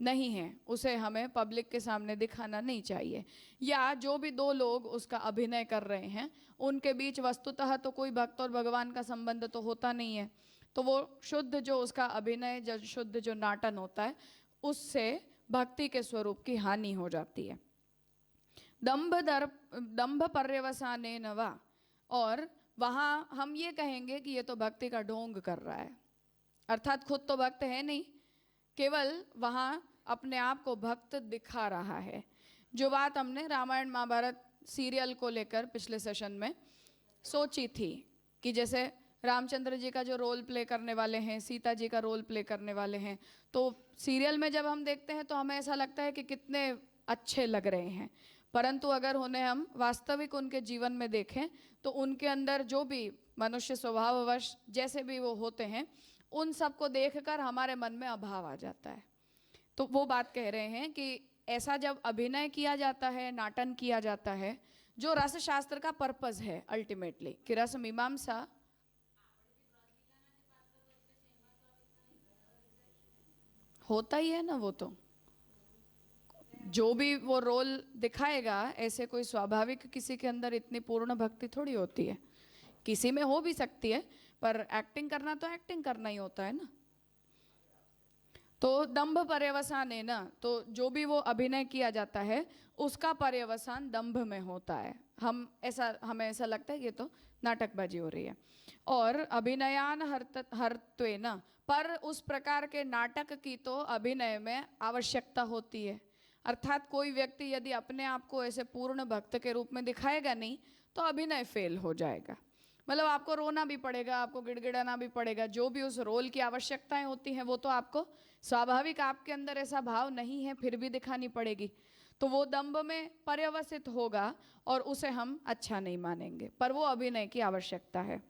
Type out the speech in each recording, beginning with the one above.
नहीं है उसे हमें पब्लिक के सामने दिखाना नहीं चाहिए। या जो भी दो लोग उसका अभिनय कर रहे हैं उनके बीच वस्तुतः तो कोई भक्त और भगवान का संबंध तो होता नहीं है, तो वो शुद्ध जो उसका अभिनय, जो शुद्ध जो नाटन होता है, उससे भक्ति के स्वरूप की हानि हो जाती है। दंभ पर्यवसाने नवा, और वहाँ हम ये कहेंगे कि ये तो भक्ति का ढोंग कर रहा है, अर्थात खुद तो भक्त है नहीं, केवल वहाँ अपने आप को भक्त दिखा रहा है। जो बात हमने रामायण महाभारत सीरियल को लेकर पिछले सेशन में सोची थी कि जैसे रामचंद्र जी का जो रोल प्ले करने वाले हैं, सीता जी का रोल प्ले करने वाले हैं, तो सीरियल में जब हम देखते हैं तो हमें ऐसा लगता है कि कितने अच्छे लग रहे हैं, परंतु अगर उन्हें हम वास्तविक उनके जीवन में देखें तो उनके अंदर जो भी मनुष्य स्वभाववश जैसे भी वो होते हैं, उन सबको देखकर हमारे मन में अभाव आ जाता है। तो वो बात कह रहे हैं कि ऐसा जब अभिनय किया जाता है, नाटन किया जाता है, जो रस शास्त्र का पर्पस है अल्टीमेटली, कि रस मीमांसा होता ही है ना, वो तो जो भी वो रोल दिखाएगा, ऐसे कोई स्वाभाविक किसी के अंदर इतनी पूर्ण भक्ति थोड़ी होती है, किसी में हो भी सकती है, पर एक्टिंग करना तो एक्टिंग करना ही होता है ना। तो दंभ पर्यवसान है ना, तो जो भी वो अभिनय किया जाता है उसका पर्यवसान दंभ में होता है। हमें ऐसा लगता है कि ये तो नाटकबाजी हो रही है। और अभिनयान हर्त्वेन, पर उस प्रकार के नाटक की तो अभिनय में आवश्यकता होती है। अर्थात कोई व्यक्ति यदि अपने आप को ऐसे पूर्ण भक्त के रूप में दिखाएगा नहीं तो अभिनय फेल हो जाएगा। मतलब आपको रोना भी पड़ेगा, आपको गिड़गिड़ाना भी पड़ेगा, जो भी उस रोल की आवश्यकताएं होती हैं वो तो आपको स्वाभाविक, आपके अंदर ऐसा भाव नहीं है फिर भी दिखानी पड़ेगी, तो वो दंभ में पर्यवसित होगा और उसे हम अच्छा नहीं मानेंगे, पर वो अभिनय की आवश्यकता है।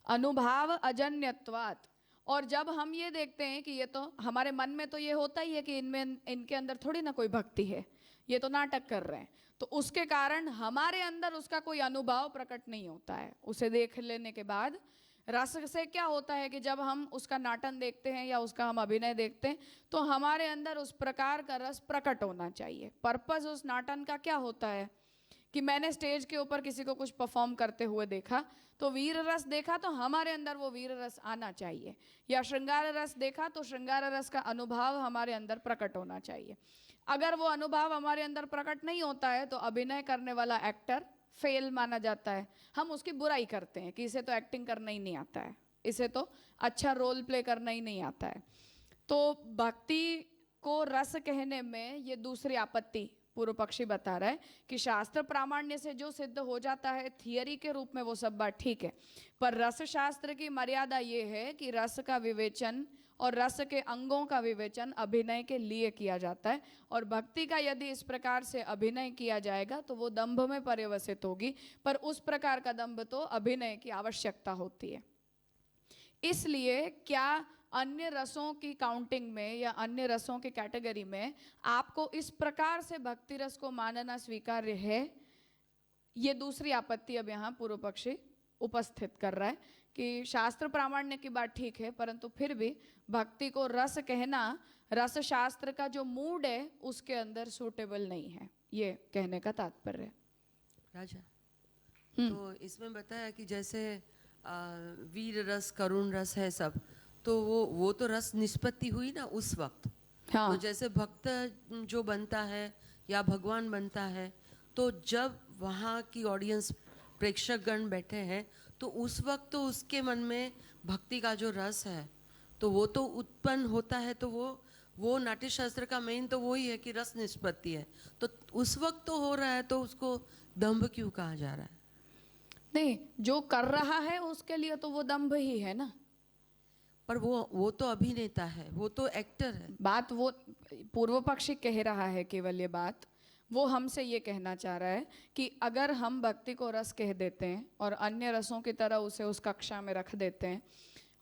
अनुभाव अजन्यत्वात्, और जब हम ये देखते हैं कि ये तो हमारे मन में तो ये होता ही है कि इनके अंदर थोड़ी ना कोई भक्ति है, ये तो नाटक कर रहे हैं, तो उसके कारण हमारे अंदर उसका कोई अनुभव प्रकट नहीं होता है। उसे देख लेने के बाद रस से क्या होता है कि जब हम उसका नाटन देखते हैं या उसका हम अभिनय देखते हैं तो हमारे अंदर उस प्रकार का रस प्रकट होना चाहिए। पर्पस उस नाटन का क्या होता है कि मैंने स्टेज के ऊपर किसी को कुछ परफॉर्म करते हुए देखा तो वीर रस देखा, तो हमारे अंदर वो वीर रस आना चाहिए, या श्रृंगार रस देखा तो श्रृंगार रस का अनुभव हमारे अंदर प्रकट होना चाहिए। अगर वो अनुभव हमारे अंदर प्रकट नहीं होता है तो अभिनय करने वाला एक्टर फेल माना जाता है। हम उसकी बुराई करते हैं कि इसे तो एक्टिंग करना ही नहीं आता है, इसे तो अच्छा रोल प्ले करना ही नहीं आता है। तो भक्ति को रस कहने में ये दूसरी आपत्ति पूर्व पक्षी बता रहा है कि शास्त्र प्रामाण्य से जो सिद्ध हो जाता है थियरी के रूप में वो सब बात ठीक है, पर रस शास्त्र की मर्यादा ये है कि रस का विवेचन और रस के अंगों का विवेचन अभिनय के लिए किया जाता है, और भक्ति का यदि इस प्रकार से अभिनय किया जाएगा तो वो दंभ में पर्यवसित होगी, पर उस प्रकार का दंभ तो अभिनय की आवश्यकता होती है। इसलिए क्या अन्य रसों की काउंटिंग में या अन्य रसों की कैटेगरी में आपको इस प्रकार से भक्ति रस को मानना स्वीकार्य है, ये दूसरी आपत्ति अब यहाँ पूर्व पक्षी उपस्थित कर रहा है कि शास्त्र प्रामाण्य की बात ठीक है, परंतु फिर भी भक्ति को रस कहना रस शास्त्र का जो मूड है उसके अंदर सूटेबल नहीं है, ये कहने का तात्पर्य। राजा, तो इसमें बताया कि जैसे वीर रस, करुण रस है सब, तो वो तो रस निष्पत्ति हुई ना उस वक्त। हाँ। तो जैसे भक्त जो बनता है या भगवान बनता है, तो जब वहाँ की ऑडियंस प्रेक्षक गण बैठे हैं तो उस वक्त तो उसके मन में भक्ति का जो रस है तो वो तो उत्पन्न होता है, तो वो नाट्य शास्त्र का मेन तो वही है कि रस निष्पत्ति है, तो उस वक्त तो हो रहा है, तो उसको दंभ क्यों कहा जा रहा है? नहीं, जो कर रहा है उसके लिए तो वो दंभ ही है ना, पर वो तो अभिनेता है, वो तो एक्टर है। बात वो पूर्व पक्षी कह रहा है, केवल ये बात वो हमसे ये कहना चाह रहा है कि अगर हम भक्ति को रस कह देते हैं और अन्य रसों की तरह उसे उस कक्षा में रख देते हैं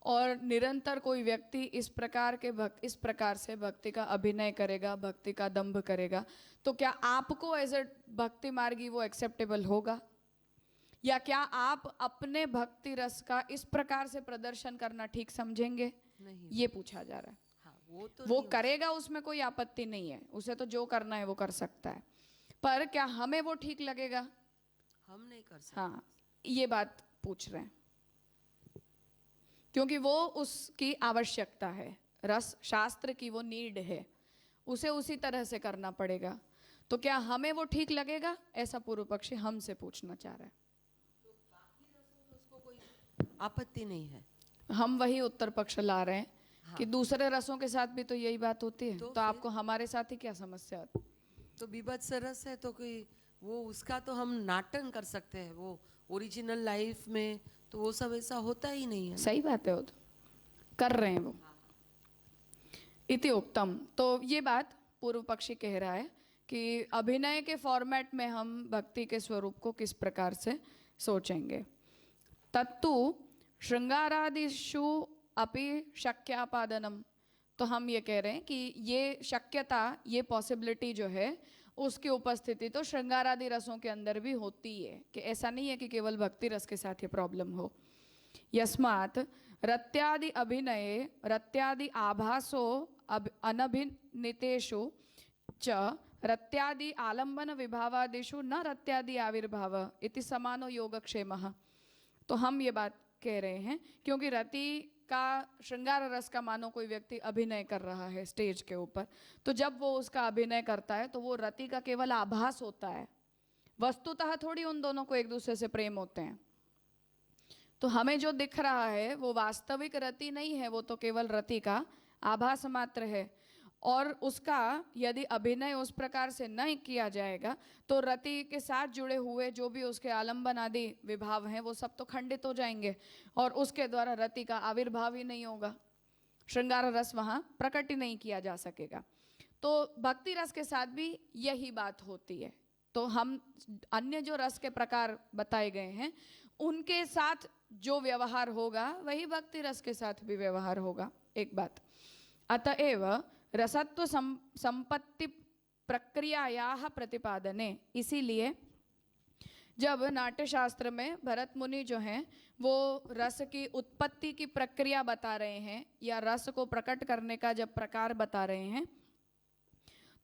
और निरंतर कोई व्यक्ति इस प्रकार से भक्ति का अभिनय करेगा, भक्ति का दंभ करेगा, तो क्या आपको एज ए भक्ति मार्गी वो एक्सेप्टेबल होगा? या क्या आप अपने भक्ति रस का इस प्रकार से प्रदर्शन करना ठीक समझेंगे? नहीं, ये पूछा जा रहा है। हाँ, वो तो वो नहीं करेगा, उसमें कोई आपत्ति नहीं है, उसे तो जो करना है वो कर सकता है, पर क्या हमें वो ठीक लगेगा? हम नहीं कर सकते। हाँ, ये बात पूछ रहे हैं, क्योंकि वो उसकी आवश्यकता है, रस शास्त्र की वो नीड है, उसे उसी तरह से करना पड़ेगा। तो क्या हमें वो ठीक लगेगा? ऐसा पूर्व पक्षी हमसे पूछना चाह रहा है। उसको कोई आपत्ति नहीं है। हम वही उत्तर पक्ष ला रहे हैं कि हाँ। दूसरे रसों के साथ भी तो यही बात होती है, तो तो फिर? आपको हमारे साथ ही क्या समस्या होती? तो बीभत्स रस है तो कोई वो उसका तो हम नाटन कर सकते हैं, वो ओरिजिनल लाइफ में तो वो सब ऐसा होता ही नहीं है। सही बात है, वो तो कर रहे हैं वो। इति उक्तम, तो ये बात पूर्व पक्षी कह रहा है कि अभिनय के फॉर्मेट में हम भक्ति के स्वरूप को किस प्रकार से सोचेंगे। तत्तु श्रृंगारादिषु अपि शक्यापादनम, तो हम ये कह रहे हैं कि ये शक्यता, ये पॉसिबिलिटी जो है उसकी उपस्थिति तो श्रृंगारादि रसों के अंदर भी होती है, कि ऐसा नहीं है कि केवल भक्ति रस के साथ ये प्रॉब्लम हो। यस्मात् रत्यादि अभिनये रत्यादि आभासो अनभिनितेषु च रत्यादि आलंबन विभावादिषु न रत्यादि आविर्भाव इति समानो योगक्षेमः। तो हम ये बात कह रहे हैं क्योंकि रति का, श्रृंगार रस का मानो कोई व्यक्ति अभिनय कर रहा है स्टेज के ऊपर, तो जब वो उसका अभिनय करता है तो वो रति का केवल आभास होता है, वस्तुतः थोड़ी उन दोनों को एक दूसरे से प्रेम होते हैं। तो हमें जो दिख रहा है वो वास्तविक रति नहीं है, वो तो केवल रति का आभास मात्र है। और उसका यदि अभिनय उस प्रकार से नहीं किया जाएगा तो रति के साथ जुड़े हुए जो भी उसके आलंबन आदि विभाव हैं वो सब तो खंडित हो जाएंगे और उसके द्वारा रति का आविर्भाव ही नहीं होगा, श्रृंगार रस वहाँ प्रकट ही नहीं किया जा सकेगा। तो भक्ति रस के साथ भी यही बात होती है। तो हम अन्य जो रस के प्रकार बताए गए हैं उनके साथ जो व्यवहार होगा वही भक्ति रस के साथ भी व्यवहार होगा, एक बात। अतएव रसत्व संपत्ति प्रक्रियायाः प्रतिपादने, इसीलिए जब नाट्यशास्त्र में भरत मुनि जो हैं वो रस की उत्पत्ति की प्रक्रिया बता रहे हैं या रस को प्रकट करने का जब प्रकार बता रहे हैं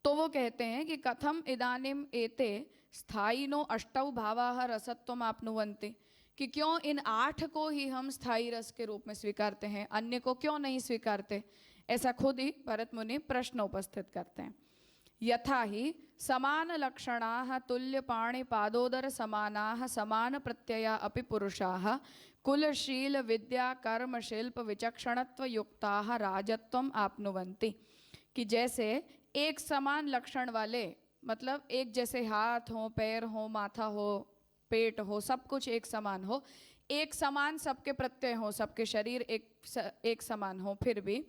तो वो कहते हैं कि कथम इदानीम एते स्थायिनो अष्टौ भावाः रसत्वम आपनुवन्ति, कि क्यों इन 8 को ही हम स्थायी रस के रूप में स्वीकारते हैं, अन्य को क्यों नहीं स्वीकारते। ऐसा खुद ही भरत मुनि प्रश्न उपस्थित करते हैं। यथा ही समान लक्षणाः तुल्य पाणि पादोदर समानाः समान प्रत्यया अपि पुरुषाः कुलशील विद्या कर्म शिल्प विचक्षणत्व युक्ताः राजत्वम आपनुवन्ति, कि जैसे एक समान लक्षण वाले, मतलब एक जैसे हाथ हो, पैर हो, माथा हो, पेट हो, सब कुछ एक समान हो, एक समान सबके प्रत्यय हो, सबके शरीर एक समान हो, फिर भी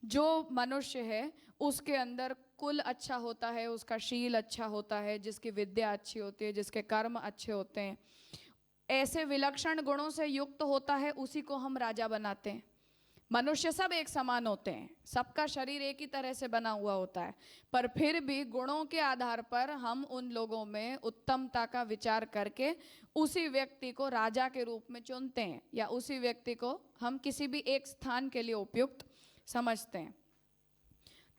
जो मनुष्य है उसके अंदर कुल अच्छा होता है, उसका शील अच्छा होता है, जिसकी विद्या अच्छी होती है, जिसके कर्म अच्छे होते हैं, ऐसे विलक्षण गुणों से युक्त होता है, उसी को हम राजा बनाते हैं। मनुष्य सब एक समान होते हैं, सबका शरीर एक ही तरह से बना हुआ होता है, पर फिर भी गुणों के आधार पर हम उन लोगों में उत्तमता का विचार करके उसी व्यक्ति को राजा के रूप में चुनते हैं या उसी व्यक्ति को हम किसी भी एक स्थान के लिए उपयुक्त समझते हैं।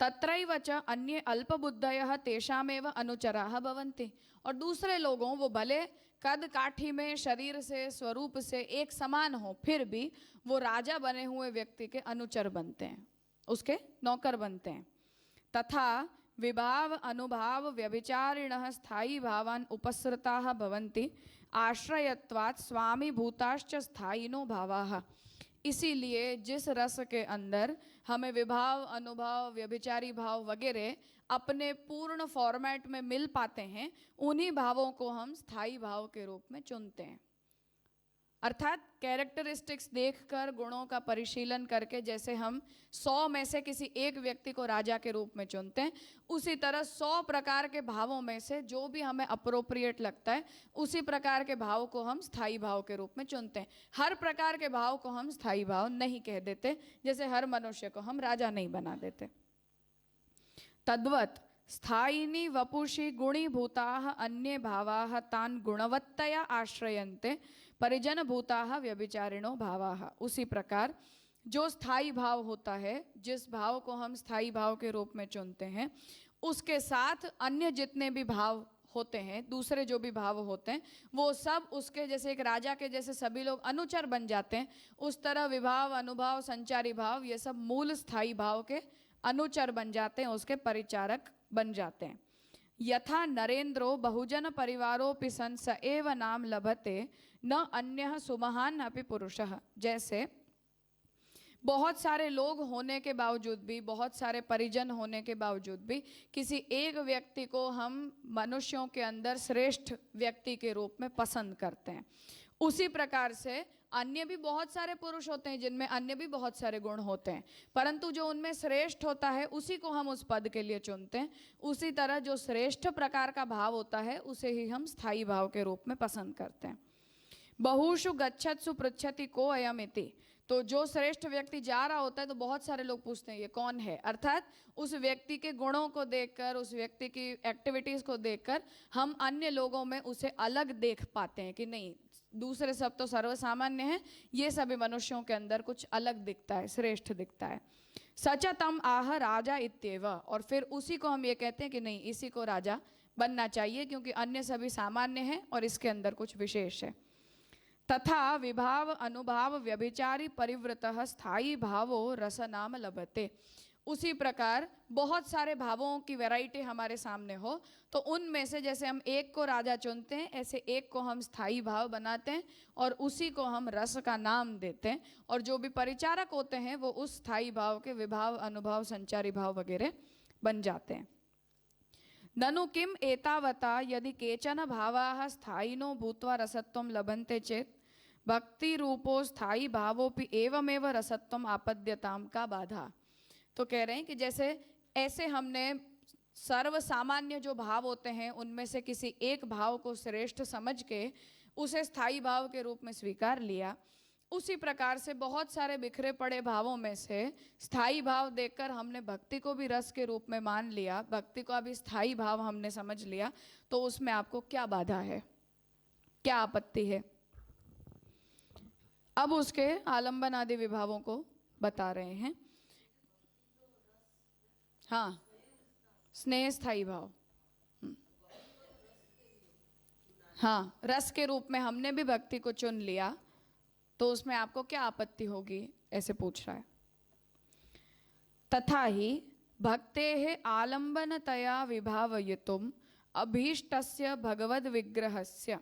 तत्रैव च अन्ये अल्पबुद्धयः तेषामेव अनुचराः भवन्ति, और दूसरे लोगों, वो भले कद काठी में शरीर से स्वरूप से एक समान हो, फिर भी वो राजा बने हुए व्यक्ति के अनुचर बनते हैं, उसके नौकर बनते हैं। तथा विभाव अनुभाव व्यभिचारिणः स्थायी भावान् उपसृताः भवन्ति आश्रयत्वात् स्वामी भूताश्च स्थायिनो भावाः। इसीलिए जिस रस के अंदर हमें विभाव अनुभाव व्यभिचारी भाव वगैरह अपने पूर्ण फॉर्मेट में मिल पाते हैं, उन्हीं भावों को हम स्थायी भाव के रूप में चुनते हैं। अर्थात कैरेक्टरिस्टिक्स देखकर, गुणों का परिशीलन करके, जैसे हम 100 में से किसी एक व्यक्ति को राजा के रूप में चुनते हैं, उसी तरह 100 प्रकार के भावों में से जो भी हमें अप्रोप्रिएट लगता है उसी प्रकार के भाव को हम स्थायी भाव के रूप में चुनते हैं। हर प्रकार के भाव को हम स्थायी भाव नहीं कह देते, जैसे हर मनुष्य को हम राजा नहीं बना देते। तद्वत् स्थायिनी वपुषि गुणीभूताः अन्ये भावाः तान् गुणवत्तया आश्रयन्ते परिजन भूताः व्यभिचारिणो भावाः। उसी प्रकार जो स्थायी भाव होता है, जिस भाव को हम स्थायी भाव के रूप में चुनते हैं, उसके साथ अन्य जितने भी भाव होते हैं, दूसरे जो भी भाव होते हैं, वो सब उसके जैसे एक राजा के जैसे सभी लोग अनुचर बन जाते हैं, उस तरह विभाव, अनुभाव, संचारी भाव ये सब मूल स्थायी भाव के अनुचर बन जाते हैं, उसके परिचारक बन जाते हैं। यथा नरेंद्रो बहुजन परिवारोपि सन स एव नाम लभते न अन्यः सुमहान अपि पुरुषः। जैसे बहुत सारे लोग होने के बावजूद भी, बहुत सारे परिजन होने के बावजूद भी किसी एक व्यक्ति को हम मनुष्यों के अंदर श्रेष्ठ व्यक्ति के रूप में पसंद करते हैं, उसी प्रकार से अन्य भी बहुत सारे पुरुष होते हैं जिनमें अन्य भी बहुत सारे गुण होते हैं, परंतु जो उनमें श्रेष्ठ होता है उसी को हम उस पद के लिए चुनते हैं। उसी तरह जो श्रेष्ठ प्रकार का भाव होता है उसे ही हम स्थायी भाव के रूप में पसंद करते हैं। बहुषु गच्छत्सु पृच्छति को अयमिति। तो जो श्रेष्ठ व्यक्ति जा रहा होता है तो बहुत सारे लोग पूछते हैं ये कौन है, अर्थात उस व्यक्ति के गुणों को देखकर, उस व्यक्ति की एक्टिविटीज को देखकर हम अन्य लोगों में उसे अलग देख पाते हैं कि नहीं, दूसरे सब तो सर्वसामान्य हैं, ये सभी मनुष्यों के अंदर कुछ अलग दिखता है, श्रेष्ठ दिखता है। सच तम आह राजा इत्येव। और फिर उसी को हम ये कहते हैं कि नहीं, इसी को राजा बनना चाहिए क्योंकि अन्य सभी सामान्य हैं और इसके अंदर कुछ विशेष है। तथा विभाव अनुभाव व्यभिचारी परिवृतः स्थायी भावो रस नाम लभते। उसी प्रकार बहुत सारे भावों की वैरायटी हमारे सामने हो तो उनमें से जैसे हम एक को राजा चुनते हैं, ऐसे एक को हम स्थायी भाव बनाते हैं और उसी को हम रस का नाम देते हैं, और जो भी परिचारक होते हैं वो उस स्थायी भाव के विभाव, अनुभव, संचारी भाव वगैरह बन जाते हैं। ननु किम एतावता यदि केचन भावाः स्थायिनो भूत्वा रसत्वं लभन्ते चेत् भक्ति रूपो स्थायी भावोपि एवमेव रसत्वं आपद्यताम का बाधा। तो कह रहे हैं कि जैसे ऐसे हमने सर्व सामान्य जो भाव होते हैं उनमें से किसी एक भाव को श्रेष्ठ समझ के उसे स्थायी भाव के रूप में स्वीकार लिया, उसी प्रकार से बहुत सारे बिखरे पड़े भावों में से स्थायी भाव देखकर हमने भक्ति को भी रस के रूप में मान लिया, भक्ति को अभी स्थायी भाव हमने समझ लिया, तो उसमें आपको क्या बाधा है, क्या आपत्ति है? अब उसके आलंबन आदि विभावों को बता रहे हैं। हाँ, स्नेह स्थायी भाव, हाँ, रस के रूप में हमने भी भक्ति को चुन लिया तो उसमें आपको क्या आपत्ति होगी, ऐसे पूछ रहा है। तथा ही भक्तेः आलंबनतया विभावयितुम् अभीष्टस्य भगवद विग्रहस्य।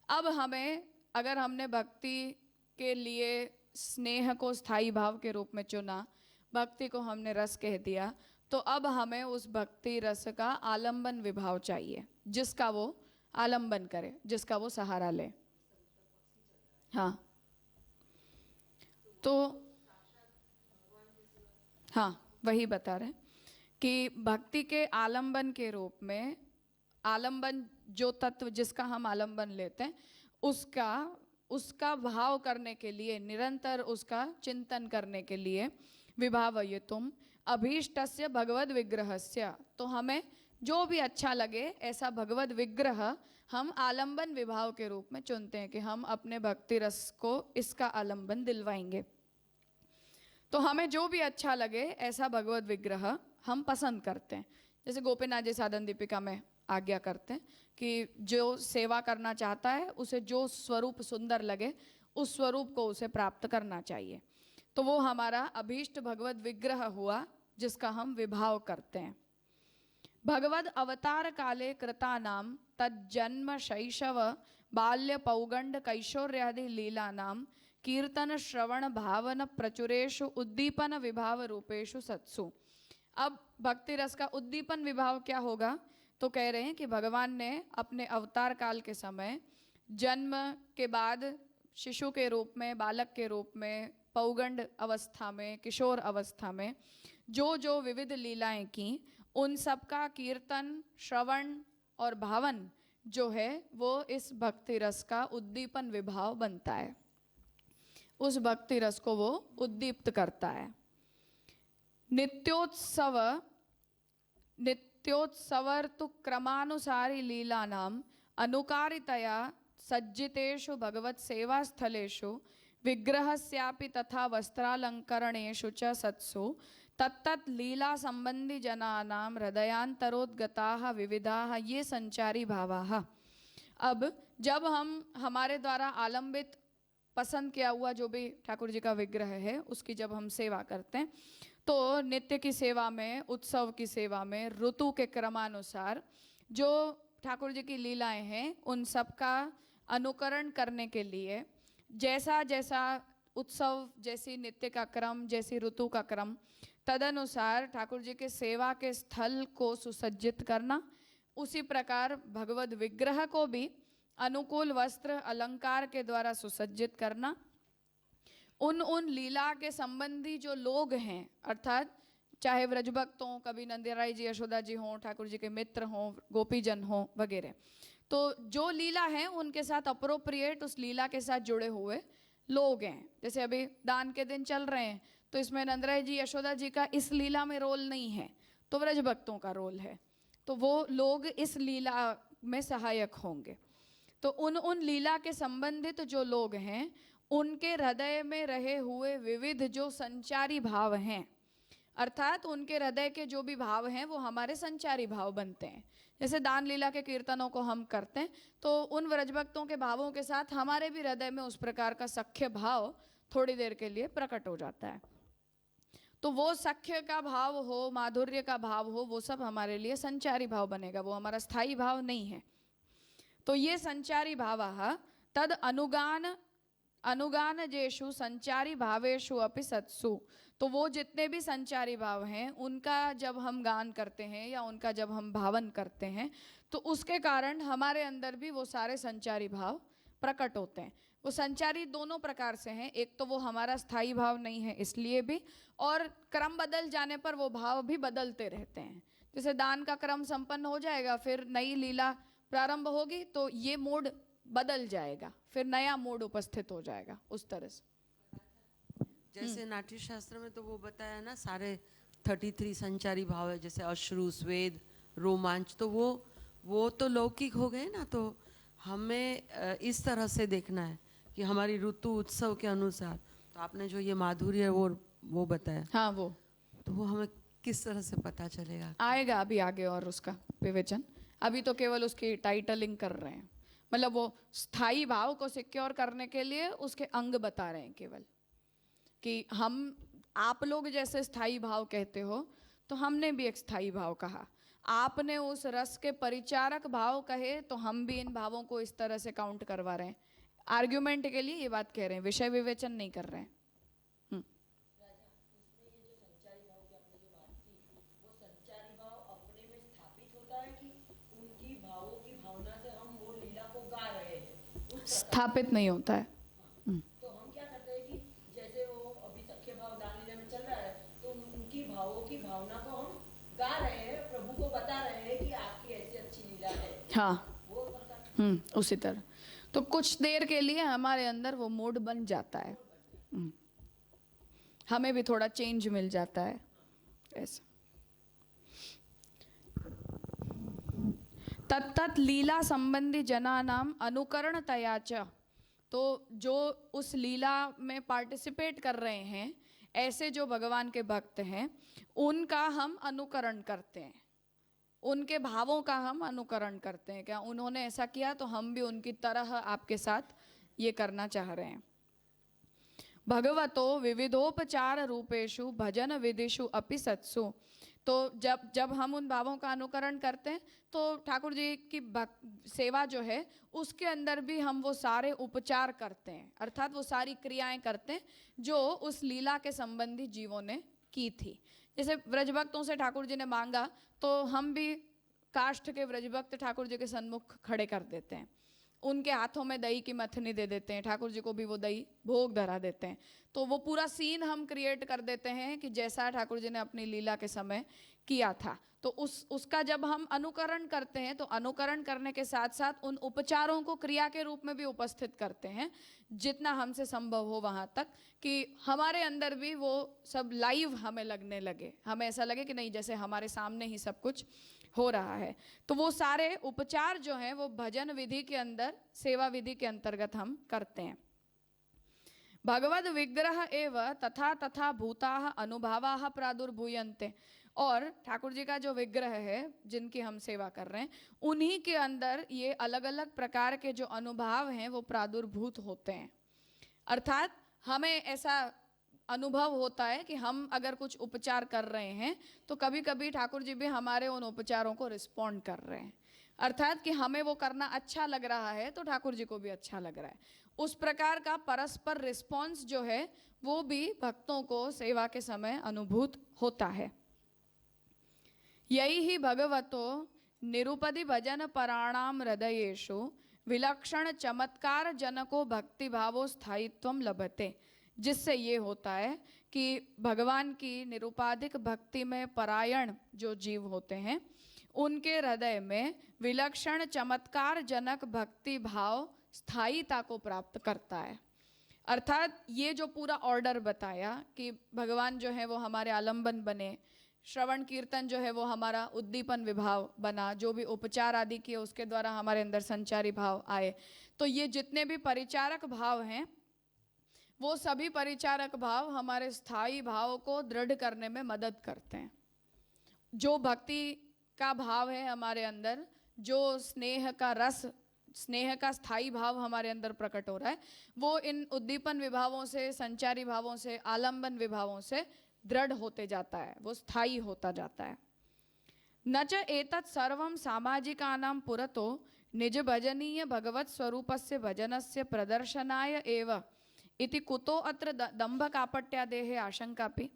अब हमें, अगर हमने भक्ति के लिए स्नेह को स्थायी भाव के रूप में चुना, भक्ति को हमने रस कह दिया, तो अब हमें उस भक्ति रस का आलंबन विभाव चाहिए, जिसका वो आलंबन करे, जिसका वो सहारा ले। हाँ, तो हाँ, वही बता रहे कि भक्ति के आलंबन के रूप में, आलंबन जो तत्व जिसका हम आलंबन लेते हैं उसका भाव करने के लिए, निरंतर उसका चिंतन करने के लिए विभावयितुम् अभीष्टस्य भगवद विग्रहस्य। तो हमें जो भी अच्छा लगे ऐसा भगवद विग्रह हम आलंबन विभाव के रूप में चुनते हैं कि हम अपने भक्ति रस को इसका आलंबन दिलवाएंगे। तो हमें जो भी अच्छा लगे ऐसा भगवद विग्रह हम पसंद करते हैं। जैसे गोपीनाथ जी साधन दीपिका में आज्ञा करते हैं कि जो सेवा करना चाहता है उसे जो स्वरूप सुंदर लगे उस स्वरूप को उसे प्राप्त करना चाहिए। तो वो हमारा अभीष्ट भगवद विग्रह हुआ जिसका हम विभाव करते हैं। भगवद अवतार काले कृतानाम तज्जन्म शैशव बाल्य पौगंड कैशोर्यादि लीलानाम कीर्तन श्रवण भावन प्रचुरेषु उद्दीपन विभाव रूपेषु सत्सु। अब भक्ति रस का उद्दीपन विभाव क्या होगा? तो कह रहे हैं कि भगवान ने अपने अवतार काल के समय जन्म के बाद शिशु के रूप में, बालक के रूप में, पौगंड अवस्था में, किशोर अवस्था में जो जो विविध लीलाएं की, उन सब का कीर्तन, श्रवण और भावन जो है वो इस भक्ति रस का उद्दीपन विभाव बनता है, उस भक्ति रस को वो उद्दीप्त करता है। नित्योत्सवर्तु क्रमानुसारी लीलानाम अनुकारितया सज्जितेषु भगवत सेवा स्थलेषु विग्रहस्यापि तथा वस्त्रालंकरणेषु च सत्सु तत्तत् लीला संबंधी जनानां हृदयांतरोद्गताः विविधाः ये संचारी भावाः। अब जब हम हमारे द्वारा आलंबित पसंद किया हुआ जो भी ठाकुर जी का विग्रह है उसकी जब हम सेवा करते हैं तो नित्य की सेवा में, उत्सव की सेवा में, ऋतु के क्रमानुसार जो ठाकुर जी की लीलाएं हैं उन सब का अनुकरण करने के लिए जैसा जैसा उत्सव, जैसी नित्य का क्रम, जैसी ऋतु का क्रम, तदनुसार ठाकुर जी के सेवा के स्थल को सुसज्जित करना, उसी प्रकार भगवत विग्रह को भी अनुकूल वस्त्र अलंकार के द्वारा सुसज्जित करना, उन लीला के संबंधी जो लोग हैं अर्थात चाहे व्रजभक्त हों, कभी नंदराय जी यशोदा जी हों, ठाकुर जी के मित्र हों, गोपीजन हों वगैरह, तो जो लीला है उनके साथ अप्रोप्रिएट उस लीला के साथ जुड़े हुए लोग हैं। जैसे अभी दान के दिन चल रहे हैं तो इसमें नंदराय जी यशोदा जी का इस लीला में रोल नहीं है, तो व्रजभक्तों का रोल है, तो वो लोग इस लीला में सहायक होंगे। तो उन लीला के संबंधित जो लोग हैं उनके हृदय में रहे हुए विविध जो संचारी भाव हैं, अर्थात उनके हृदय के जो भी भाव हैं वो हमारे संचारी भाव बनते हैं। जैसे दान लीला के कीर्तनों को हम करते हैं तो उन व्रजभक्तों के भावों के साथ हमारे भी हृदय में उस प्रकार का सख्य भाव थोड़ी देर के लिए प्रकट हो जाता है। तो वो सख्य का भाव हो, माधुर्य का भाव हो, वो सब हमारे लिए संचारी भाव बनेगा, वो हमारा स्थायी भाव नहीं है। तो ये संचारी भावाः तद अनुगानजेषु संचारी भावेषु अपि सत्सु, तो वो जितने भी संचारी भाव हैं उनका जब हम गान करते हैं या उनका जब हम भावन करते हैं तो उसके कारण हमारे अंदर भी वो सारे संचारी भाव प्रकट होते हैं। वो संचारी दोनों प्रकार से हैं, एक तो वो हमारा स्थायी भाव नहीं है इसलिए भी, और क्रम बदल जाने पर वो भाव भी बदलते रहते हैं। जैसे दान का क्रम संपन्न हो जाएगा, फिर नई लीला प्रारंभ होगी तो ये मोड बदल जाएगा, फिर नया मोड उपस्थित हो जाएगा उस तरह से। जैसे नाट्य शास्त्र में तो वो बताया ना सारे 33 संचारी भाव है, जैसे अश्रु, स्वेद, रोमांच, तो वो तो लौकिक हो गए ना। तो हमें इस तरह से देखना है कि हमारी ऋतु उत्सव के अनुसार, तो आपने जो ये माधुर्य वो बताया, हाँ वो तो वो हमें किस तरह से पता चलेगा? आएगा अभी आगे और उसका विवेचन, अभी तो केवल उसकी टाइटलिंग कर रहे हैं, मतलब वो स्थायी भाव को सिक्योर करने के लिए उसके अंग बता रहे हैं केवल, कि हम आप लोग जैसे स्थायी भाव कहते हो तो हमने भी एक स्थायी भाव कहा, आपने उस रस के परिचारक भाव कहे तो हम भी इन भावों को इस तरह से काउंट करवा रहे हैं। आर्ग्यूमेंट के लिए ये बात कह रहे हैं, विषय विवेचन नहीं कर रहे हैं। स्थापित नहीं होता है। तो हम क्या करते हैं कि जैसे वो अभी सख्य भाव दान लीला में चल रहा है तो उनकी भावों की भावना को हम गा रहे हैं, प्रभु को बता रहे हैं कि आपकी ऐसी अच्छी लीला है। हाँ वो प्रकार उसी तरह तो कुछ देर के लिए हमारे अंदर वो मूड बन जाता है, हमें भी थोड़ा चेंज मिल जाता है ऐसा। तत्तत् लीला संबंधी जनानाम अनुकरणतया च, तो जो उस लीला में पार्टिसिपेट कर रहे हैं ऐसे जो भगवान के भक्त हैं उनका हम अनुकरण करते हैं, उनके भावों का हम अनुकरण करते हैं। क्या उन्होंने ऐसा किया तो हम भी उनकी तरह आपके साथ ये करना चाह रहे हैं। भगवतो विविधोपचार रूपेषु भजन विधिषु अपि सत्सु, तो जब हम उन भावों का अनुकरण करते हैं तो ठाकुर जी की सेवा जो है उसके अंदर भी हम वो सारे उपचार करते हैं, अर्थात वो सारी क्रियाएं करते हैं जो उस लीला के संबंधी जीवों ने की थी। जैसे व्रजभक्तों से ठाकुर जी ने मांगा तो हम भी काष्ठ के व्रजभक्त ठाकुर जी के सन्मुख खड़े कर देते हैं, उनके हाथों में दही की मथनी दे देते हैं, ठाकुर जी को भी वो दही भोग धरा देते हैं। तो वो पूरा सीन हम क्रिएट कर देते हैं कि जैसा ठाकुर जी ने अपनी लीला के समय किया था। तो उसका जब हम अनुकरण करते हैं तो अनुकरण करने के साथ साथ उन उपचारों को क्रिया के रूप में भी उपस्थित करते हैं जितना हमसे संभव हो वहाँ तक, कि हमारे अंदर भी वो सब लाइव हमें लगने लगे, हमें ऐसा लगे कि नहीं जैसे हमारे सामने ही सब कुछ हो रहा है। तो वो सारे उपचार जो हैं वो भजन विधि के अंदर, सेवा विधि के अंतर्गत हम करते हैं। भगवद विग्रह एव तथा तथा भूताः अनुभावाः प्रादुर्भूयन्ते। और ठाकुर जी का जो विग्रह है जिनकी हम सेवा कर रहे हैं, उन्हीं के अंदर ये अलग अलग प्रकार के जो अनुभाव हैं वो प्रादुर्भूत होते हैं। अर्थात हमें ऐसा अनुभव होता है कि हम अगर कुछ उपचार कर रहे हैं तो कभी कभी ठाकुर जी भी हमारे उन उपचारों को रिस्पॉन्ड कर रहे हैं। अर्थात कि हमें वो करना अच्छा लग रहा है तो ठाकुर जी को भी अच्छा लग रहा है। उस प्रकार का परस्पर रिस्पॉन्स जो है वो भी भक्तों को सेवा के समय अनुभूत होता है। यही ही भगवतो निरुपदि भजन पराणाम हृदयेषु विलक्षण चमत्कार जनको भक्ति भावो स्थायित्वम लभते। जिससे ये होता है कि भगवान की निरुपाधिक भक्ति में परायण जो जीव होते हैं उनके हृदय में विलक्षण चमत्कार जनक भक्ति भाव स्थायीता को प्राप्त करता है। अर्थात ये जो पूरा ऑर्डर बताया कि भगवान जो है वो हमारे आलंबन बने, श्रवण कीर्तन जो है वो हमारा उद्दीपन विभाव बना, जो भी उपचार आदि किए उसके द्वारा हमारे अंदर संचारी भाव आए, तो ये जितने भी परिचारक भाव हैं वो सभी परिचारक भाव हमारे स्थायी भाव को दृढ़ करने में मदद करते हैं। जो भक्ति का भाव है हमारे अंदर, जो स्नेह का रस, स्नेह का स्थायी भाव हमारे अंदर प्रकट हो रहा है, वो इन उद्दीपन विभावों से, संचारी भावों से, आलंबन विभावों से दृढ़ होते जाता है, वो स्थायी होता जाता है। न च एतत् सर्वं सामाजिकानां पुरतो निज भजनीय भगवत स्वरूपस्य भजनस्य प्रदर्शनाय एव इति कुतो अत्र दंभ कापट्यादेह आशंकापि।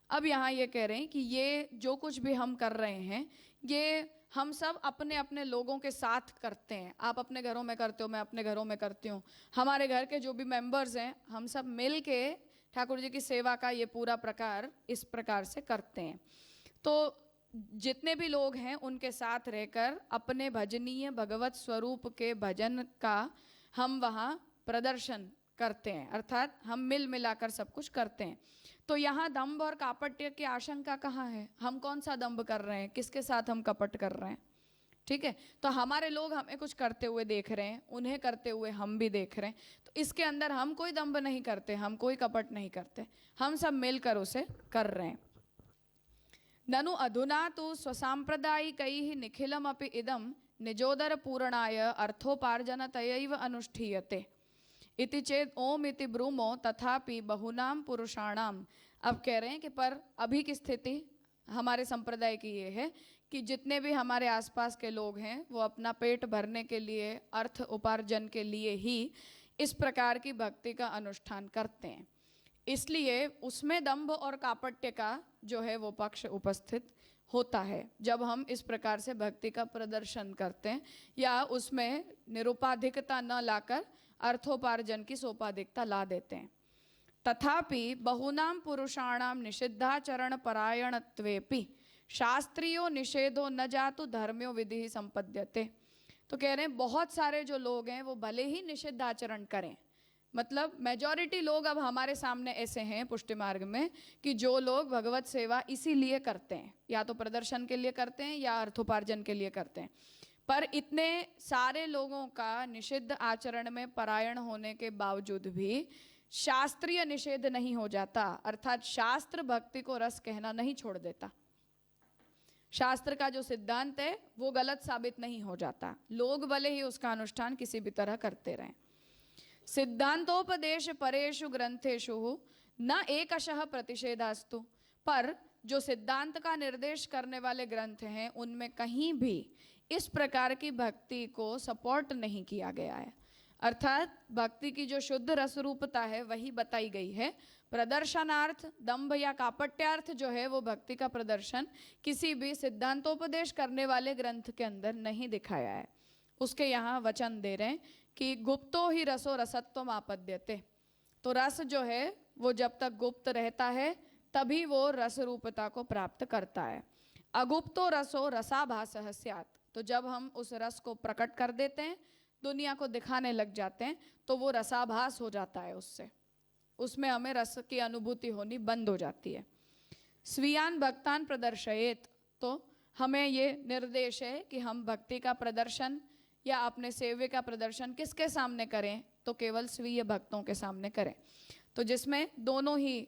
अब यहाँ ये कह रहे हैं कि ये जो कुछ भी हम कर रहे हैं ये हम सब अपने अपने लोगों के साथ करते हैं। आप अपने घरों में करते हो, मैं अपने घरों में करती हूँ, हमारे घर के जो भी मेंबर्स हैं हम सब मिल के ठाकुर जी की सेवा का ये पूरा प्रकार इस प्रकार से करते हैं। तो जितने भी लोग हैं उनके साथ रहकर अपने भजनीय भगवत स्वरूप के भजन का हम वहाँ प्रदर्शन करते हैं, अर्थात हम मिल मिलाकर सब कुछ करते हैं। तो यहाँ दंभ और कापट्य की आशंका कहाँ है? हम कौन सा दंभ कर रहे हैं, किसके साथ हम कपट कर रहे हैं? ठीक है, तो हमारे लोग हमें कुछ करते हुए देख रहे हैं, उन्हें करते हुए हम भी देख रहे हैं, तो इसके अंदर हम कोई दंभ नहीं करते, हम कोई कपट नहीं करते, हम सब मिलकर उसे कर रहे हैं। ननु अधुना तो स्वसांप्रदायिकैः निखिलमपि इदं निजोदर पूर्णाय अर्थोपार्जनतयैव अनुष्ठीयते इति चेत ओम इति ब्रूमो तथापि बहुनाम पुरुषाणाम। अब कह रहे हैं कि पर अभी की स्थिति हमारे संप्रदाय की ये है कि जितने भी हमारे आसपास के लोग हैं वो अपना पेट भरने के लिए, अर्थ उपार्जन के लिए ही इस प्रकार की भक्ति का अनुष्ठान करते हैं, इसलिए उसमें दंभ और कापट्य का जो है वो पक्ष उपस्थित होता है जब हम इस प्रकार से भक्ति का प्रदर्शन करते हैं या उसमें निरुपाधिकता न लाकर अर्थोपार्जन की सोपाधिकता ला देते हैं। तथापि बहुनाम पुरुषाणाम निषिद्धाचरण परायणत्वेपि शास्त्रीयो निषेधो न जातु धर्म्यो विधि संपद्यते। तो कह रहे हैं बहुत सारे जो लोग हैं वो भले ही निषिद्ध आचरण करें, मतलब मेजॉरिटी लोग अब हमारे सामने ऐसे हैं पुष्टि मार्ग में कि जो लोग भगवत सेवा इसीलिए करते हैं, या तो प्रदर्शन के लिए करते हैं या अर्थोपार्जन के लिए करते हैं, पर इतने सारे लोगों का निषिद्ध आचरण में परायण होने के बावजूद भी शास्त्रीय निषेध नहीं हो जाता, अर्थात शास्त्र भक्ति को रस कहना नहीं छोड़ देता। शास्त्र का जो सिद्धांत है वो गलत साबित नहीं हो जाता, लोग भले ही उसका अनुष्ठान किसी भी तरह करते रहें। सिद्धांतोपदेश परेषु ग्रंथेषु न एकशः प्रतिषेधास्तु, पर जो सिद्धांत का निर्देश करने वाले ग्रंथ हैं उनमें कहीं भी इस प्रकार की भक्ति को सपोर्ट नहीं किया गया है, अर्थात भक्ति की जो शुद्ध रसरूपता है वही बताई गई है। प्रदर्शनार्थ दंभ या कापट्यार्थ जो है वो भक्ति का प्रदर्शन किसी भी सिद्धांतोपदेश करने वाले ग्रंथ के अंदर नहीं दिखाया है। उसके यहाँ वचन दे रहे हैं कि गुप्तो ही रसो रसत्वम आपद्यते, तो रस जो है वो जब तक गुप्त रहता है तभी वो रस रूपता को प्राप्त करता है। अगुप्तो रसो रसाभासः स्यात्, तो जब हम उस रस को प्रकट कर देते हैं, दुनिया को दिखाने लग जाते हैं, तो वो रसाभास हो जाता है, उससे उसमें हमें रस की अनुभूति होनी बंद हो जाती है। स्वीयान भक्तान प्रदर्शयेत, तो हमें ये निर्देश है कि हम भक्ति का प्रदर्शन या अपने सेव्य का प्रदर्शन किसके सामने करें? तो केवल स्वीय भक्तों के सामने करें। तो जिसमें दोनों ही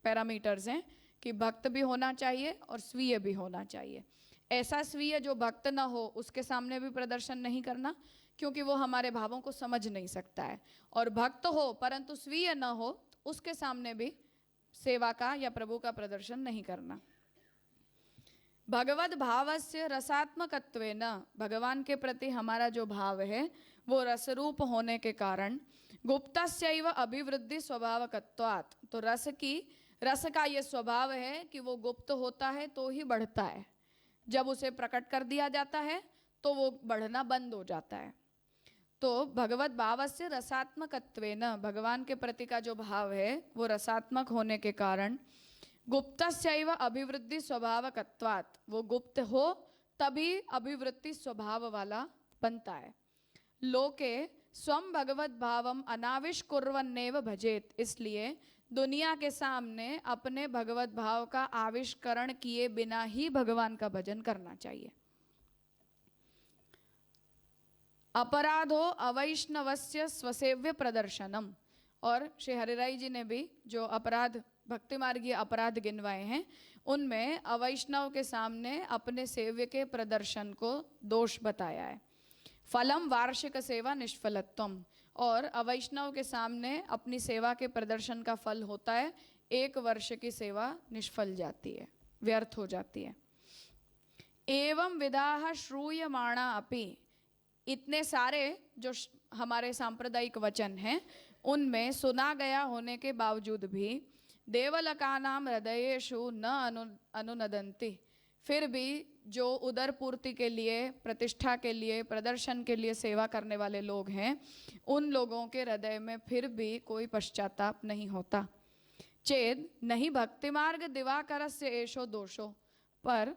पैरामीटर्स हैं कि भक्त भी होना चाहिए और स्वीय भी होना चाहिए। ऐसा स्वीय जो भक्त ना हो उसके सामने भी प्रदर्शन नहीं करना, क्योंकि वो हमारे भावों को समझ नहीं सकता है। और भक्त हो परंतु स्वीय ना हो तो उसके सामने भी सेवा का या प्रभु का प्रदर्शन नहीं करना। भगवद भावस्य रसात्मकत्वेन, भगवान के प्रति हमारा जो भाव है वो रसरूप होने के कारण गुप्तस्यैव अभिवृद्धि स्वभावकत्वात्, तो रस का ये स्वभाव है कि वो गुप्त होता है तो ही बढ़ता है, जब उसे प्रकट कर दिया जाता है तो वो बढ़ना बंद हो जाता है। तो भगवत भावस्य रसात्मकत्वेन, भगवान के प्रति का जो भाव है वो रसात्मक होने के कारण गुप्तस्यैव अभिवृद्धि स्वभावकत्वात्, वो गुप्त हो तभी अभिवृत्ति स्वभाव वाला बनता है। लोके स्वम भगवत भावम अनाविष्कुर्वन्नेव भजेत, इसलिए दुनिया के सामने अपने भगवत भाव का आविष्करण किए बिना ही भगवान का भजन करना चाहिए। अपराधो अवैष्णवस्य स्वसेव्य प्रदर्शनम, और श्री हरिराई जी ने भी जो अपराध भक्ति मार्गीय अपराध गिनवाए हैं उनमें अवैष्णव के सामने अपने सेव्य के प्रदर्शन को दोष बताया है। फलम वार्षिक सेवा निष्फलत्वम, और अवैष्णव के सामने अपनी सेवा के प्रदर्शन का फल होता है 1 वर्ष की सेवा निष्फल जाती है, व्यर्थ हो जाती है। एवं विदाह श्रूयमाणा अपि, इतने सारे जो हमारे सांप्रदायिक वचन हैं उनमें सुना गया होने के बावजूद भी देवलकानाम हृदयेषु न अनुनदन्ति, फिर भी जो उदर पूर्ति के लिए, प्रतिष्ठा के लिए, प्रदर्शन के लिए सेवा करने वाले लोग हैं उन लोगों के हृदय में फिर भी कोई पश्चाताप नहीं होता। चेद नहीं भक्ति मार्ग दिवाकरस्य एषो दोषो, पर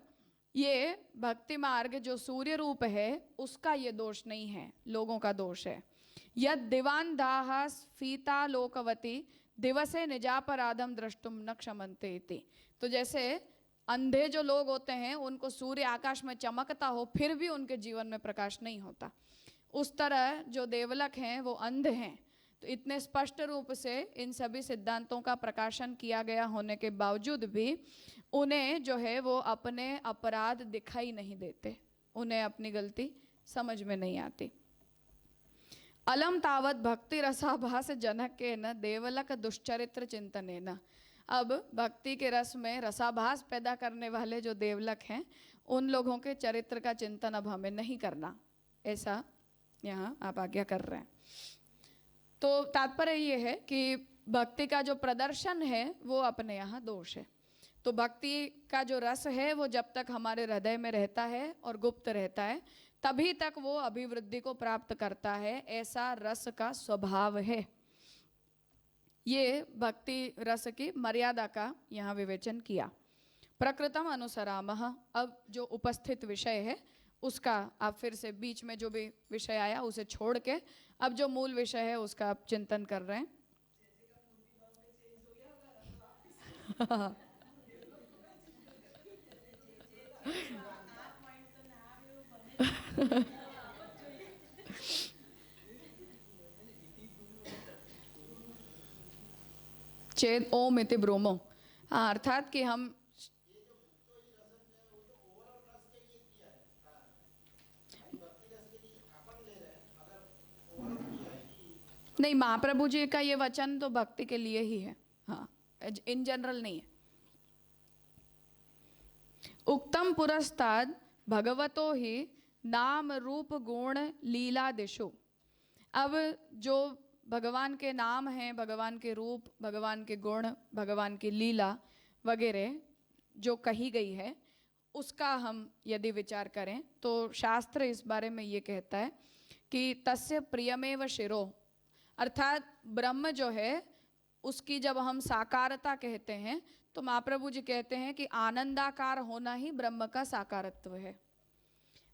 ये भक्ति मार्ग जो सूर्य रूप है उसका ये दोष नहीं है, लोगों का दोष है। यद दिवान दाह स्फीता लोकवती दिवसे निजापराधम द्रष्टुम न क्षमन्ते इति, तो जैसे अंधे जो लोग होते हैं उनको सूर्य आकाश में चमकता हो फिर भी उनके जीवन में प्रकाश नहीं होता, उस तरह जो देवलक हैं वो अंध हैं। तो इतने स्पष्ट रूप से इन सभी सिद्धांतों का प्रकाशन किया गया होने के बावजूद भी उन्हें जो है वो अपने अपराध दिखाई नहीं देते, उन्हें अपनी गलती समझ में नहीं आती। अलम तावत भक्ति रसाभास जनक के न देवलक दुष्चरित्र चिंतने न, अब भक्ति के रस में रसाभास पैदा करने वाले जो देवलक हैं उन लोगों के चरित्र का चिंतन अब हमें नहीं करना, ऐसा यहाँ आप आज्ञा कर रहे हैं। तो तात्पर्य ये है कि भक्ति का जो प्रदर्शन है वो अपने यहाँ दोष है। तो भक्ति का जो रस है वो जब तक हमारे हृदय में रहता है और गुप्त रहता है तभी तक वो अभिवृद्धि को प्राप्त करता है, ऐसा रस का स्वभाव है। ये भक्ति रस की मर्यादा का यहाँ विवेचन किया। प्रकृतम अनुसरामः, अब जो उपस्थित विषय है उसका आप फिर से बीच में जो भी विषय आया उसे छोड़ के अब जो मूल विषय है उसका आप चिंतन कर रहे हैं। चेद ओम इति ब्रूमो, हाँ, अर्थात कि हम नहीं, महाप्रभु जी का ये वचन तो भक्ति के लिए ही है, हाँ, इन जनरल नहीं है। उक्तम पुरस्ताद भगवतो ही नाम रूप गुण लीला दिशु, अब जो भगवान के नाम हैं, भगवान के रूप, भगवान के गुण, भगवान की लीला वगैरह जो कही गई है उसका हम यदि विचार करें तो शास्त्र इस बारे में ये कहता है कि तस्य प्रियमेव शिरो, अर्थात ब्रह्म जो है उसकी जब हम साकारता कहते हैं तो महाप्रभु जी कहते हैं कि आनंदाकार होना ही ब्रह्म का साकारत्व है।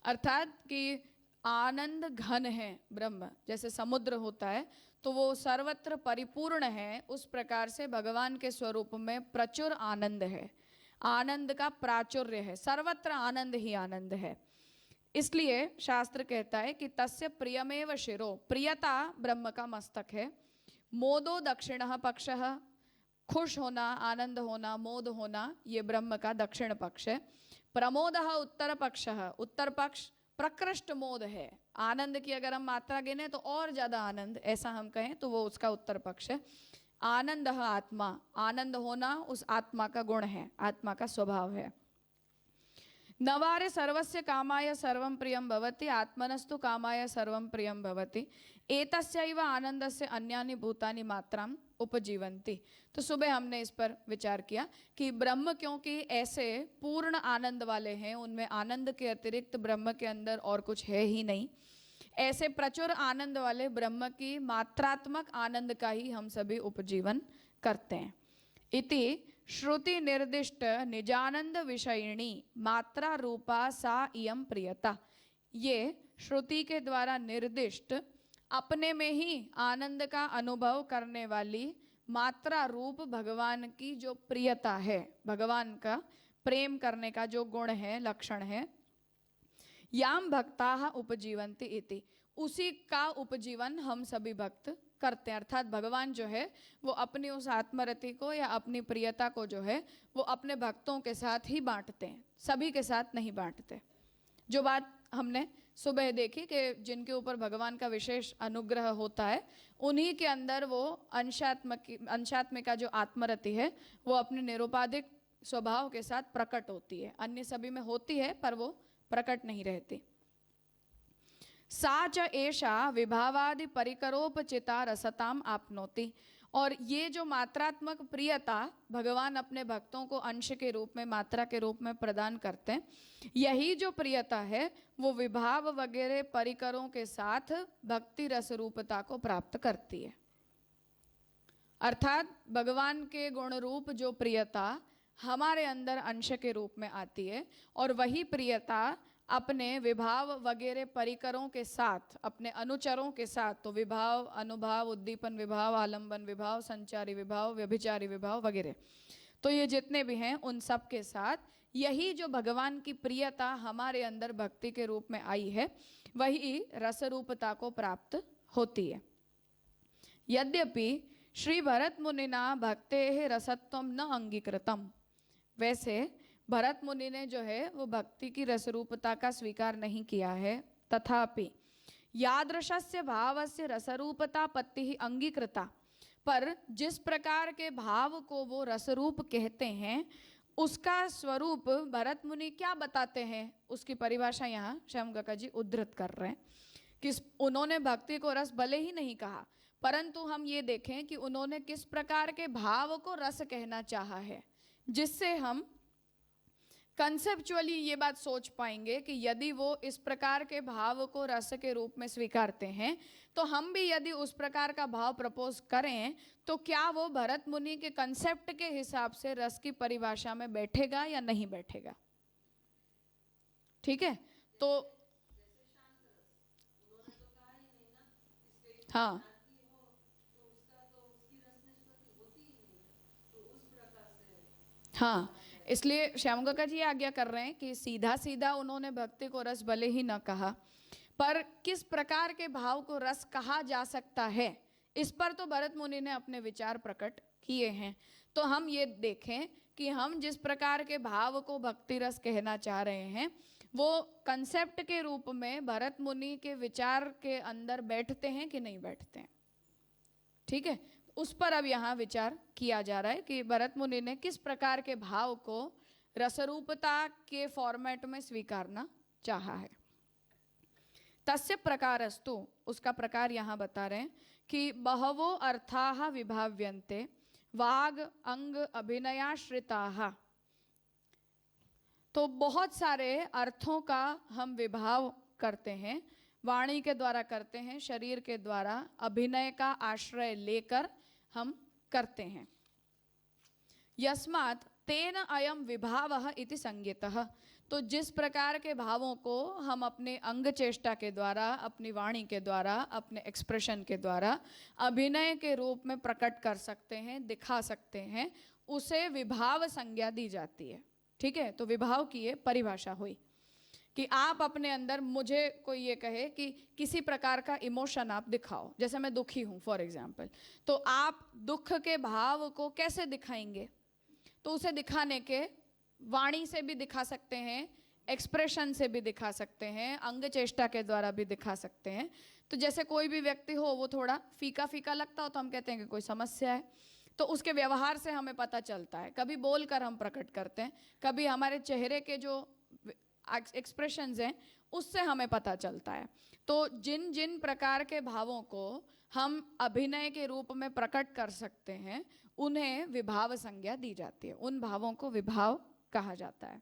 अर्थात कि आनंद घन है ब्रह्म, जैसे समुद्र होता है तो वो सर्वत्र परिपूर्ण है, उस प्रकार से भगवान के स्वरूप में प्रचुर आनंद है, आनंद का प्राचुर्य है, सर्वत्र आनंद ही आनंद है। इसलिए शास्त्र कहता है कि तस्य प्रियमेव शिरो, प्रियता ब्रह्म का मस्तक है। मोदो दक्षिणः पक्षः, खुश होना, आनंद होना, मोद होना, ये ब्रह्म का दक्षिण पक्ष है। प्रमोदः उत्तर पक्षः, उत्तर पक्ष प्रकृष्ट मोद है। आनंद की अगर हम मात्रा गिने तो और ज्यादा आनंद, ऐसा हम कहें तो वो उसका उत्तर पक्ष है। आनंदः आत्मा, आनंद होना उस आत्मा का गुण है, आत्मा का स्वभाव है। नवारे सर्वस्य कामाय सर्वं प्रियं भवति, आत्मनस्तु कामाय सर्वं प्रियं भवति, एतस्यैव आनंदस्य अन्यानि भूतानि मात्राम उपजीवन्ति। तो सुबह हमने इस पर विचार किया कि ब्रह्म क्योंकि ऐसे पूर्ण आनंद वाले हैं, उनमें आनंद के अतिरिक्त ब्रह्म के अंदर और कुछ है ही नहीं, ऐसे प्रचुर आनंद वाले ब्रह्म की मात्रात्मक आनंद का ही हम सभी उपजीवन करते हैं। इति श्रुति निर्दिष्ट निजानंद विषयिणी मात्रा रूपा सा इयं प्रियता। ये श्रुति के द्वारा निर्दिष्ट अपने में ही आनंद का अनुभव करने वाली मात्रा रूप भगवान की जो प्रियता है, भगवान का प्रेम करने का जो गुण है, लक्षण है, याम भक्ताः उपजीवन्ति इति, उसी का उपजीवन हम सभी भक्त करते हैं। अर्थात भगवान जो है वो अपनी उस आत्मरति को या अपनी प्रियता को जो है वो अपने भक्तों के साथ ही बांटते हैं, सभी के साथ नहीं बांटते। जो बात हमने सुबह देखी कि जिनके ऊपर भगवान का विशेष अनुग्रह होता है उन्हीं के अंदर वो अंशात्मिका जो आत्मरति है वो अपने निरुपाधिक स्वभाव के साथ प्रकट होती है। अन्य सभी में होती है पर वो प्रकट नहीं रहती। सा च एषा विभावादि परिकरोपचिता रसताम आपनोति। और ये जो मात्रात्मक प्रियता भगवान अपने भक्तों को अंश के रूप में, मात्रा के रूप में प्रदान करते हैं, यही जो प्रियता है वो विभाव वगैरह परिकरों के साथ भक्ति रस रूपता को प्राप्त करती है। अर्थात भगवान के गुण रूप जो प्रियता हमारे अंदर अंश के रूप में आती है और वही प्रियता अपने विभाव वगैरह परिकरों के साथ, अपने अनुचरों के साथ, तो विभाव, अनुभाव, उद्दीपन विभाव, आलंबन विभाव, संचारी विभाव, व्यभिचारी विभाव वगैरह, तो ये जितने भी हैं उन सब के साथ यही जो भगवान की प्रियता हमारे अंदर भक्ति के रूप में आई है वही रस रूपता को प्राप्त होती है। यद्यपि श्री भरत मुनिना भक्ते रसत्वम न अंगीकृतम, वैसे भरत मुनि ने जो है वो भक्ति की रसरूपता का स्वीकार नहीं किया है, तथापि यादृशस्य भावस्य रसरूपता पत्ति ही अंगीकृता, पर जिस प्रकार के भाव को वो रसरूप कहते हैं उसका स्वरूप भरत मुनि क्या बताते हैं, उसकी परिभाषा यहाँ श्याम काका जी उद्धृत कर रहे हैं कि उन्होंने भक्ति को रस भले ही नहीं कहा, परंतु हम ये देखें कि उन्होंने किस प्रकार के भाव को रस कहना चाहा है, जिससे हम कंसेप्चुअली ये बात सोच पाएंगे कि यदि वो इस प्रकार के भाव को रस के रूप में स्वीकारते हैं तो हम भी यदि उस प्रकार का भाव प्रपोज करें तो क्या वो भरत मुनि के कंसेप्ट के हिसाब से रस की परिभाषा में बैठेगा या नहीं बैठेगा। ठीक है, तो हाँ हाँ, इसलिए श्याम काका जी आज्ञा कर रहे हैं कि सीधा सीधा उन्होंने भक्ति को रस भले ही न कहा, पर किस प्रकार के भाव को रस कहा जा सकता है इस पर तो भरत मुनि ने अपने विचार प्रकट किए हैं। तो हम ये देखें कि हम जिस प्रकार के भाव को भक्ति रस कहना चाह रहे हैं वो कंसेप्ट के रूप में भरत मुनि के विचार के अंदर बैठते हैं कि नहीं बैठते हैं। ठीक है, उस पर अब यहाँ विचार किया जा रहा है कि भरत मुनि ने किस प्रकार के भाव को रसरूपता के फॉर्मेट में स्वीकारना चाहा है। तस्य प्रकारस्तु, उसका प्रकार यहाँ बता रहे हैं कि बहवो अर्थाः विभाव्यन्ते वाग अंग अभिनयाश्रिताः, तो बहुत सारे अर्थों का हम विभाव करते हैं, वाणी के द्वारा करते हैं, शरीर के द्वारा अभिनय का आश्रय लेकर हम करते हैं। यस्मात् तेन अयम विभावः इति संज्ञितः, तो जिस प्रकार के भावों को हम अपने अंग चेष्टा के द्वारा, अपनी वाणी के द्वारा, अपने एक्सप्रेशन के द्वारा अभिनय के रूप में प्रकट कर सकते हैं, दिखा सकते हैं, उसे विभाव संज्ञा दी जाती है। ठीक है, तो विभाव की ये परिभाषा हुई कि आप अपने अंदर, मुझे कोई ये कहे कि किसी प्रकार का इमोशन आप दिखाओ, जैसे मैं दुखी हूँ फॉर एग्जाम्पल, तो आप दुख के भाव को कैसे दिखाएंगे? तो उसे दिखाने के वाणी से भी दिखा सकते हैं, एक्सप्रेशन से भी दिखा सकते हैं, अंग चेष्टा के द्वारा भी दिखा सकते हैं। तो जैसे कोई भी व्यक्ति हो वो थोड़ा फीका फीका लगता हो तो हम कहते हैं कि कोई समस्या है, तो उसके व्यवहार से हमें पता चलता है। कभी बोलकर हम प्रकट करते हैं, कभी हमारे चेहरे के जो एक्सप्रेशंस हैं उससे हमें पता चलता है। तो जिन जिन प्रकार के भावों को हम अभिनय के रूप में प्रकट कर सकते हैं उन्हें विभाव संज्ञा दी जाती है, उन भावों को विभाव कहा जाता है।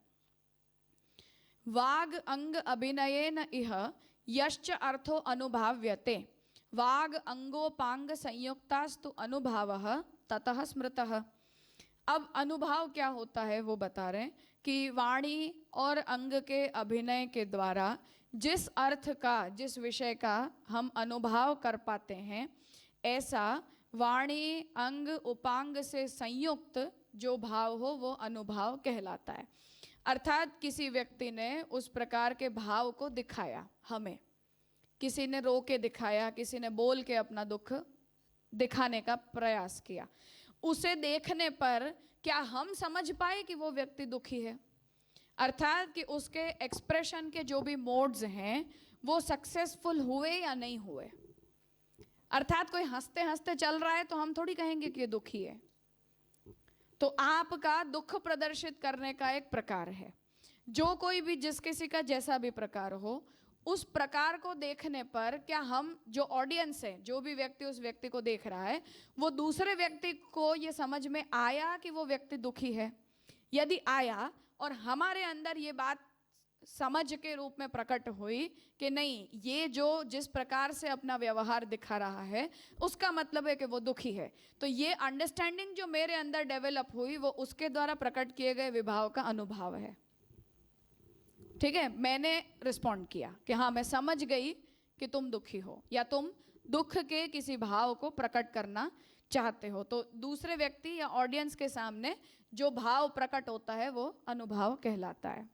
वाग अंग अभिनयेन इह यश्च अर्थो अनुभाव्यते वाग अंगोपांग संयुक्तास्तु अनुभावः ततः स्मृतः। अब अनुभाव क्या होता है वो बता रहे हैं कि वाणी और अंग के अभिनय के द्वारा जिस अर्थ का, जिस विषय का हम अनुभाव कर पाते हैं, ऐसा वाणी अंग उपांग से संयुक्त जो भाव हो वो अनुभाव कहलाता है। अर्थात किसी व्यक्ति ने उस प्रकार के भाव को दिखाया हमें, किसी ने रो के दिखाया, किसी ने बोल के अपना दुख दिखाने का प्रयास किया, उसे देखने पर क्या हम समझ पाए कि वो व्यक्ति दुखी है? अर्थात कि उसके एक्सप्रेशन के जो भी मोड्स हैं वो सक्सेसफुल हुए या नहीं हुए। अर्थात कोई हंसते हंसते चल रहा है तो हम थोड़ी कहेंगे कि ये दुखी है। तो आपका दुख प्रदर्शित करने का एक प्रकार है। जो कोई भी, जिस किसी का जैसा भी प्रकार हो, उस प्रकार को देखने पर क्या हम, जो ऑडियंस है, जो भी व्यक्ति उस व्यक्ति को देख रहा है, वो दूसरे व्यक्ति को ये समझ में आया कि वो व्यक्ति दुखी है? यदि आया और हमारे अंदर ये बात समझ के रूप में प्रकट हुई कि नहीं, ये जो जिस प्रकार से अपना व्यवहार दिखा रहा है उसका मतलब है कि वो दुखी है, तो ये अंडरस्टैंडिंग जो मेरे अंदर डेवलप हुई वो उसके द्वारा प्रकट किए गए विभाव का अनुभाव है। ठीक है, मैंने रिस्पॉन्ड किया कि हाँ मैं समझ गई कि तुम दुखी हो या तुम दुख के किसी भाव को प्रकट करना चाहते हो, तो दूसरे व्यक्ति या ऑडियंस के सामने जो भाव प्रकट होता है वो अनुभाव कहलाता है।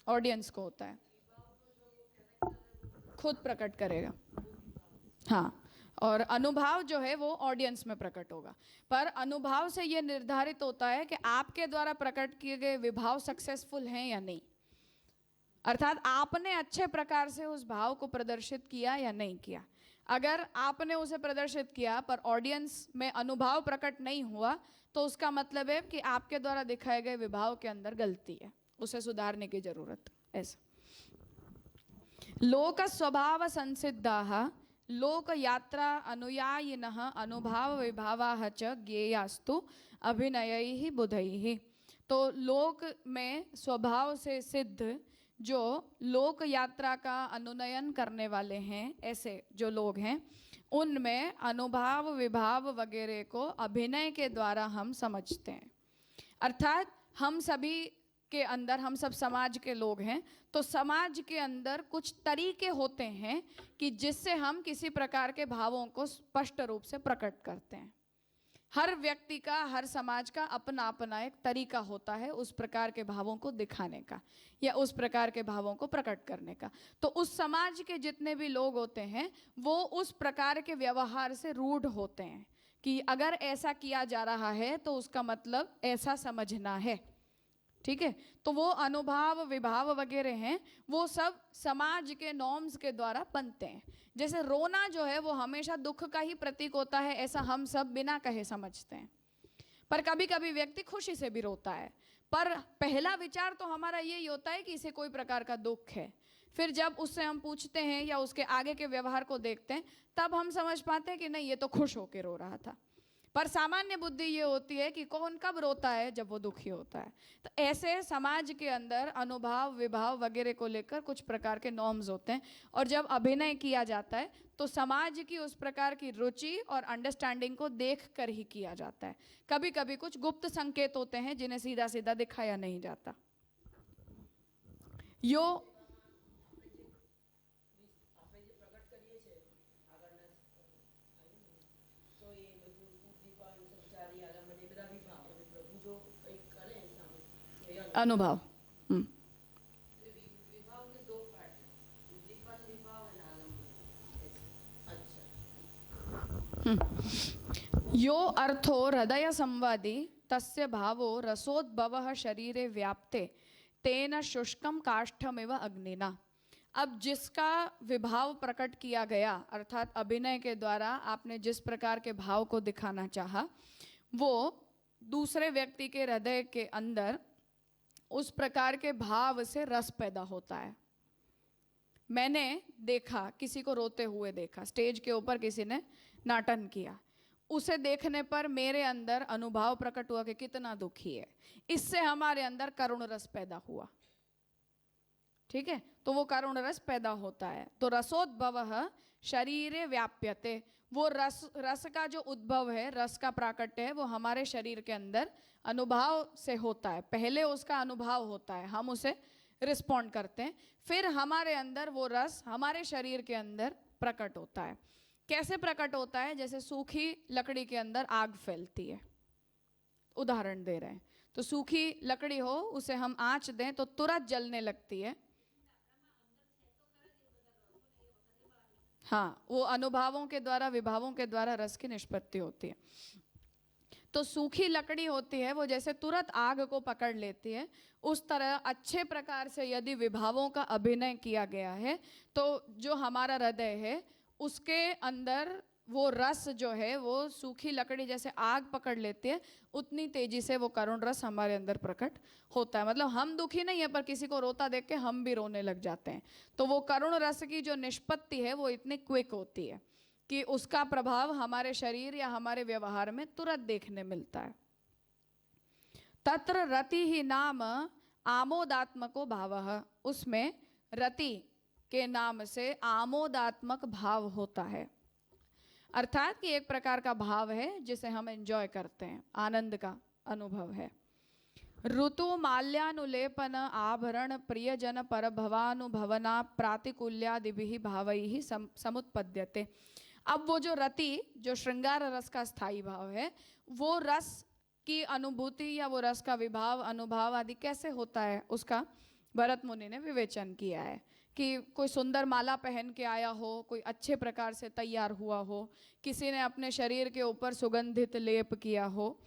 ऑडियंस को होता है, खुद प्रकट करेगा। हाँ, और अनुभाव जो है वो ऑडियंस में प्रकट होगा। पर अनुभाव से ये निर्धारित होता है कि आपके द्वारा प्रकट किए गए विभाव सक्सेसफुल हैं या नहीं। अर्थात आपने अच्छे प्रकार से उस भाव को प्रदर्शित किया या नहीं किया। अगर आपने उसे प्रदर्शित किया पर ऑडियंस में अनुभाव प्रकट नहीं हुआ तो उसका मतलब है कि आपके द्वारा दिखाए गए विभाव के अंदर गलती है, उसे सुधारने की जरूरत। ऐसा लोक स्वभाव संसिद्धाः लोक यात्रा अनुयायिनः अनुभाव विभावाः च ज्ञेयास्तु अभिनयैः बुधैः। तो लोक में स्वभाव से सिद्ध जो लोक यात्रा का अनुनयन करने वाले हैं, ऐसे जो लोग हैं, उनमें अनुभाव विभाव वगैरह को अभिनय के द्वारा हम समझते हैं। अर्थात हम सभी के अंदर, हम सब समाज के लोग हैं, तो समाज के अंदर कुछ तरीके होते हैं कि जिससे हम किसी प्रकार के भावों को स्पष्ट रूप से प्रकट करते हैं। हर व्यक्ति का, हर समाज का अपना अपना एक तरीका होता है उस प्रकार के भावों को दिखाने का या उस प्रकार के भावों को प्रकट करने का। तो उस समाज के जितने भी लोग होते हैं वो उस प्रकार के व्यवहार से रूढ़ होते हैं कि अगर ऐसा किया जा रहा है तो उसका मतलब ऐसा समझना है। ठीक है, तो वो अनुभाव विभाव वगैरह हैं, वो सब समाज के नॉर्म्स के द्वारा बनते हैं। जैसे रोना जो है वो हमेशा दुख का ही प्रतीक होता है, ऐसा हम सब बिना कहे समझते हैं। पर कभी कभी व्यक्ति खुशी से भी रोता है, पर पहला विचार तो हमारा यही होता है कि इसे कोई प्रकार का दुख है। फिर जब उससे हम पूछते हैं या उसके आगे के व्यवहार को देखते हैं तब हम समझ पाते हैं कि नहीं, ये तो खुश होकर रो रहा था। पर सामान्य बुद्धि ये होती है कि कौन कब रोता है, जब वो दुखी होता है। तो ऐसे समाज के अंदर अनुभाव विभाव वगैरह को लेकर कुछ प्रकार के नॉर्म्स होते हैं, और जब अभिनय किया जाता है तो समाज की उस प्रकार की रुचि और अंडरस्टैंडिंग को देख कर ही किया जाता है। कभी कभी कुछ गुप्त संकेत होते हैं जिन्हें सीधा सीधा दिखाया नहीं जाता। यो અનુભાવ यो अर्थो हृदय संवादी तस्य भावो रसोद्भवः शरीरे व्याप्ते तेन शुष्कम काष्ठमिव अग्निना। अब जिसका विभाव प्रकट किया गया अर्थात अभिनय के द्वारा आपने जिस प्रकार के भाव को दिखाना चाहा, वो दूसरे व्यक्ति के हृदय के अंदर उस प्रकार के भाव से रस पैदा होता है। मैंने देखा, किसी को रोते हुए देखा, स्टेज के ऊपर किसी ने नाटन किया, उसे देखने पर मेरे अंदर अनुभव प्रकट हुआ कि कितना दुखी है। इससे हमारे अंदर करुण रस पैदा हुआ। ठीक है, तो वो करुण रस पैदा होता है। तो रसोद्भवः शरीरे व्याप्यते, वो रस का जो उद्भव है, रस का प्राकट्य है, वो हमारे शरीर के अंदर अनुभव से होता है। पहले उसका अनुभव होता है, हम उसे रिस्पॉन्ड करते हैं, फिर हमारे अंदर वो रस हमारे शरीर के अंदर प्रकट होता है। कैसे प्रकट होता है? जैसे सूखी लकड़ी के अंदर आग फैलती है, उदाहरण दे रहे हैं। तो सूखी लकड़ी हो, उसे हम आंच दें तो तुरंत जलने लगती है। हाँ, वो अनुभवों के द्वारा, विभावों के द्वारा रस की निष्पत्ति होती है। तो सूखी लकड़ी होती है, वो जैसे तुरंत आग को पकड़ लेती है, उस तरह अच्छे प्रकार से यदि विभावों का अभिनय किया गया है तो जो हमारा हृदय है उसके अंदर वो रस जो है वो सूखी लकड़ी जैसे आग पकड़ लेती है, उतनी तेजी से वो करुण रस हमारे अंदर प्रकट होता है। मतलब हम दुखी नहीं है, पर किसी को रोता देख के हम भी रोने लग जाते हैं। तो वो करुण रस की जो निष्पत्ति है वो इतनी क्विक होती है कि उसका प्रभाव हमारे शरीर या हमारे व्यवहार में तुरंत देखने मिलता है। तत्र रति ही नाम आमोदात्मको भावः, उसमें रति के नाम से आमोदात्मक भाव होता है। अर्थात कि एक प्रकार का भाव है जिसे हम एंजॉय करते हैं, आनंद का अनुभव है। ऋतु माल्यानुलेपन आभरण प्रियजन परभवानुभवना प्रातिकूल्यादिभिः भावैः समुत्पद्यते। अब वो जो रति, जो श्रृंगार रस का स्थायी भाव है, वो रस की अनुभूति या वो रस का विभाव, अनुभव आदि कैसे होता है, उसका भरत मुनि ने विवेचन किया है। कि कोई सुंदर माला पहन के आया हो, कोई अच्छे प्रकार से तैयार हुआ हो, किसी ने अपने शरीर के ऊपर सुगंधित लेप किया हो,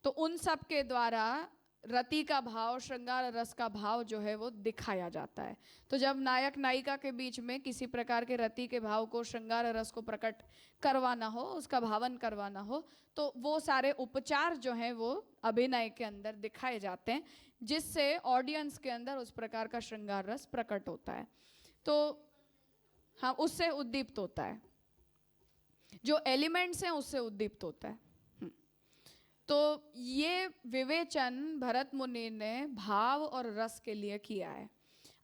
तो उन सब के द्वारा रति का भाव, श्रृंगार रस का भाव जो है वो दिखाया जाता है। तो जब नायक नायिका के बीच में किसी प्रकार के रति के भाव को, श्रृंगार रस को प्रकट करवाना हो, उसका भावन करवाना हो, तो वो सारे उपचार जो हैं वो अभिनय के अंदर दिखाए जाते हैं, जिससे ऑडियंस के अंदर उस प्रकार का श्रृंगार रस प्रकट होता है। तो हाँ, उससे उद्दीप्त होता है, जो एलिमेंट्स हैं उससे उद्दीप्त होता है। तो ये विवेचन भरत मुनि ने भाव और रस के लिए किया है।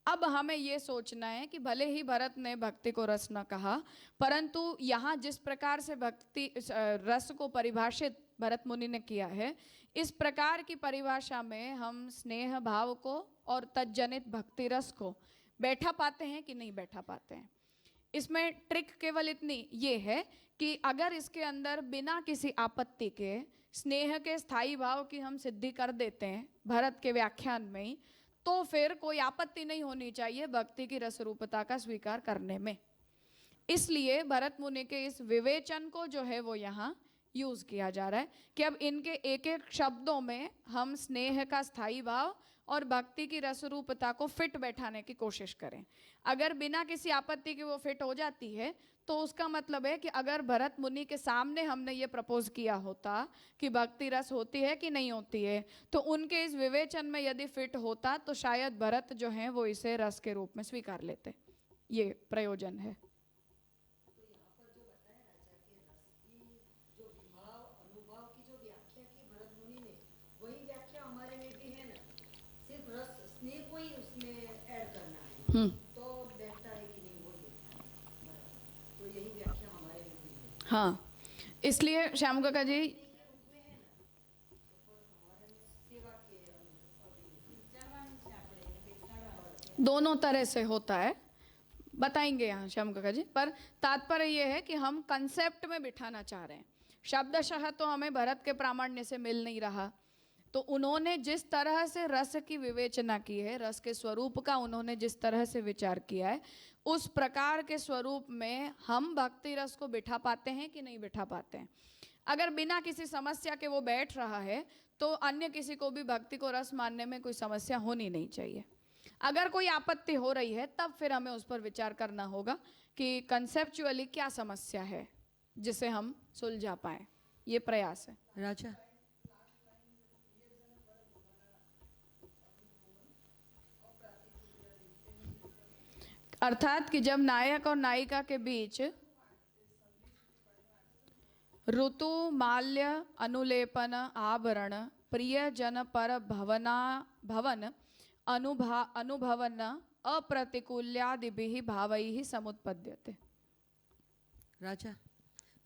अब हमें ये सोचना है कि भले ही भरत ने भक्ति को रस न कहा, परंतु यहाँ जिस प्रकार से भक्ति रस को परिभाषित भरत मुनि ने किया है, इस प्रकार की परिभाषा में हम स्नेह भाव को और तज्जनित भक्ति रस को बैठा पाते हैं कि नहीं बैठा पाते हैं। इसमें ट्रिक केवल इतनी ये है कि अगर इसके अंदर बिना किसी आपत्ति के स्नेह के स्थायी भाव की हम सिद्धि कर देते हैं भरत के व्याख्यान में ही, तो फिर कोई आपत्ति नहीं होनी चाहिए भक्ति की रस रूपता का स्वीकार करने में। इसलिए भरत मुनि के इस विवेचन को जो है वो यहाँ यूज किया जा रहा है कि अब इनके एक एक शब्दों में हम स्नेह का स्थायी भाव और भक्ति की रस रूपता को फिट बैठाने की कोशिश करें। अगर बिना किसी आपत्ति के वो फिट हो जाती है तो उसका मतलब है कि अगर भरत मुनि के सामने हमने ये प्रपोज किया होता कि भक्ति रस होती है कि नहीं होती है, तो उनके इस विवेचन में यदि फिट होता तो शायद भरत जो हैं वो इसे रस के रूप में स्वीकार लेते। ये प्रयोजन है। तो बैठता है कि नहीं वो तो यही व्याख्या हमारे में भी है। हाँ, इसलिए श्याम काका जी दोनों तरह से होता है, बताएंगे यहाँ श्याम काका जी। पर तात्पर्य ये है कि हम कंसेप्ट में बिठाना चाह रहे हैं। शब्दशः तो हमें भरत के प्रामाण्य से मिल नहीं रहा, तो उन्होंने जिस तरह से रस की विवेचना की है, रस के स्वरूप का उन्होंने जिस तरह से विचार किया है, उस प्रकार के स्वरूप में हम भक्ति रस को बिठा पाते हैं कि नहीं बिठा पाते हैं। अगर बिना किसी समस्या के वो बैठ रहा है तो अन्य किसी को भी भक्ति को रस मानने में कोई समस्या होनी नहीं चाहिए। अगर कोई आपत्ति हो रही है तब फिर हमें उस पर विचार करना होगा कि कंसेप्चुअली क्या समस्या है जिसे हम सुलझा पाए। ये प्रयास है। राजा, अर्थात कि जब नायक और नायिका के बीच ऋतु माल्य अनुलेपन आभरण प्रिय जन पर भवन अनुभवन अप्रतिकूल्यादिभिः भावैः समुत्पद्यते। राजा,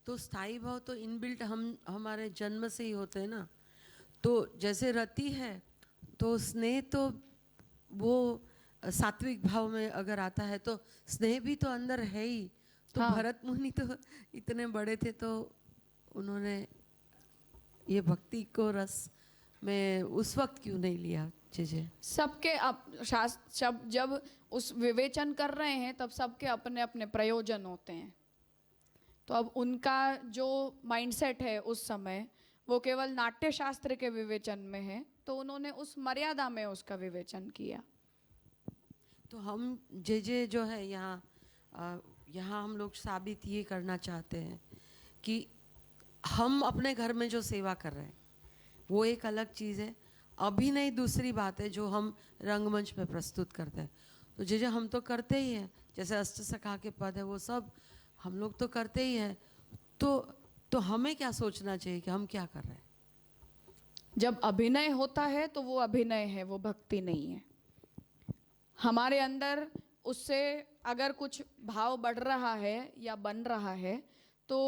तो स्थायी भाव तो इनबिल्ट हमारे जन्म से ही होते हैं ना। तो जैसे रति है तो स्नेह तो वो सात्विक भाव में अगर आता है तो स्नेह भी तो अंदर है ही। तो हाँ। भरत मुनि तो इतने बड़े थे तो उन्होंने ये भक्ति को रस में उस वक्त क्यों नहीं लिया? चीजें सबके जब उस विवेचन कर रहे हैं तब सबके अपने अपने प्रयोजन होते हैं। तो अब उनका जो माइंडसेट है उस समय वो केवल नाट्य शास्त्र के विवेचन में है, तो उन्होंने उस मर्यादा में उसका विवेचन किया। तो हम जे जो है यहाँ हम लोग साबित ये करना चाहते हैं कि हम अपने घर में जो सेवा कर रहे हैं वो एक अलग चीज़ है, अभिनय दूसरी बात है जो हम रंगमंच पे प्रस्तुत करते हैं। तो जे हम तो करते ही हैं, जैसे अष्टसखा के पद है वो सब हम लोग तो करते ही हैं। तो हमें क्या सोचना चाहिए कि हम क्या कर रहे हैं? जब अभिनय होता है तो वो अभिनय है, वो भक्ति नहीं है। हमारे अंदर उससे अगर कुछ भाव बढ़ रहा है या बन रहा है तो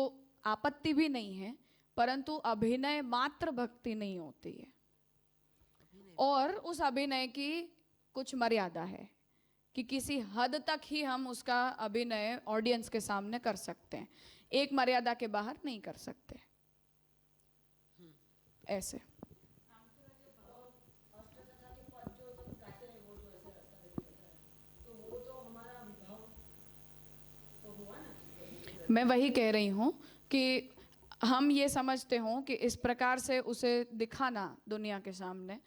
आपत्ति भी नहीं है, परंतु अभिनय मात्र भक्ति नहीं होती है। और उस अभिनय की कुछ मर्यादा है कि किसी हद तक ही हम उसका अभिनय ऑडियंस के सामने कर सकते हैं, एक मर्यादा के बाहर नहीं कर सकते। ऐसे मैं वही कह रही हूँ कि हम ये समझते हों कि इस प्रकार से उसे दिखाना दुनिया के सामने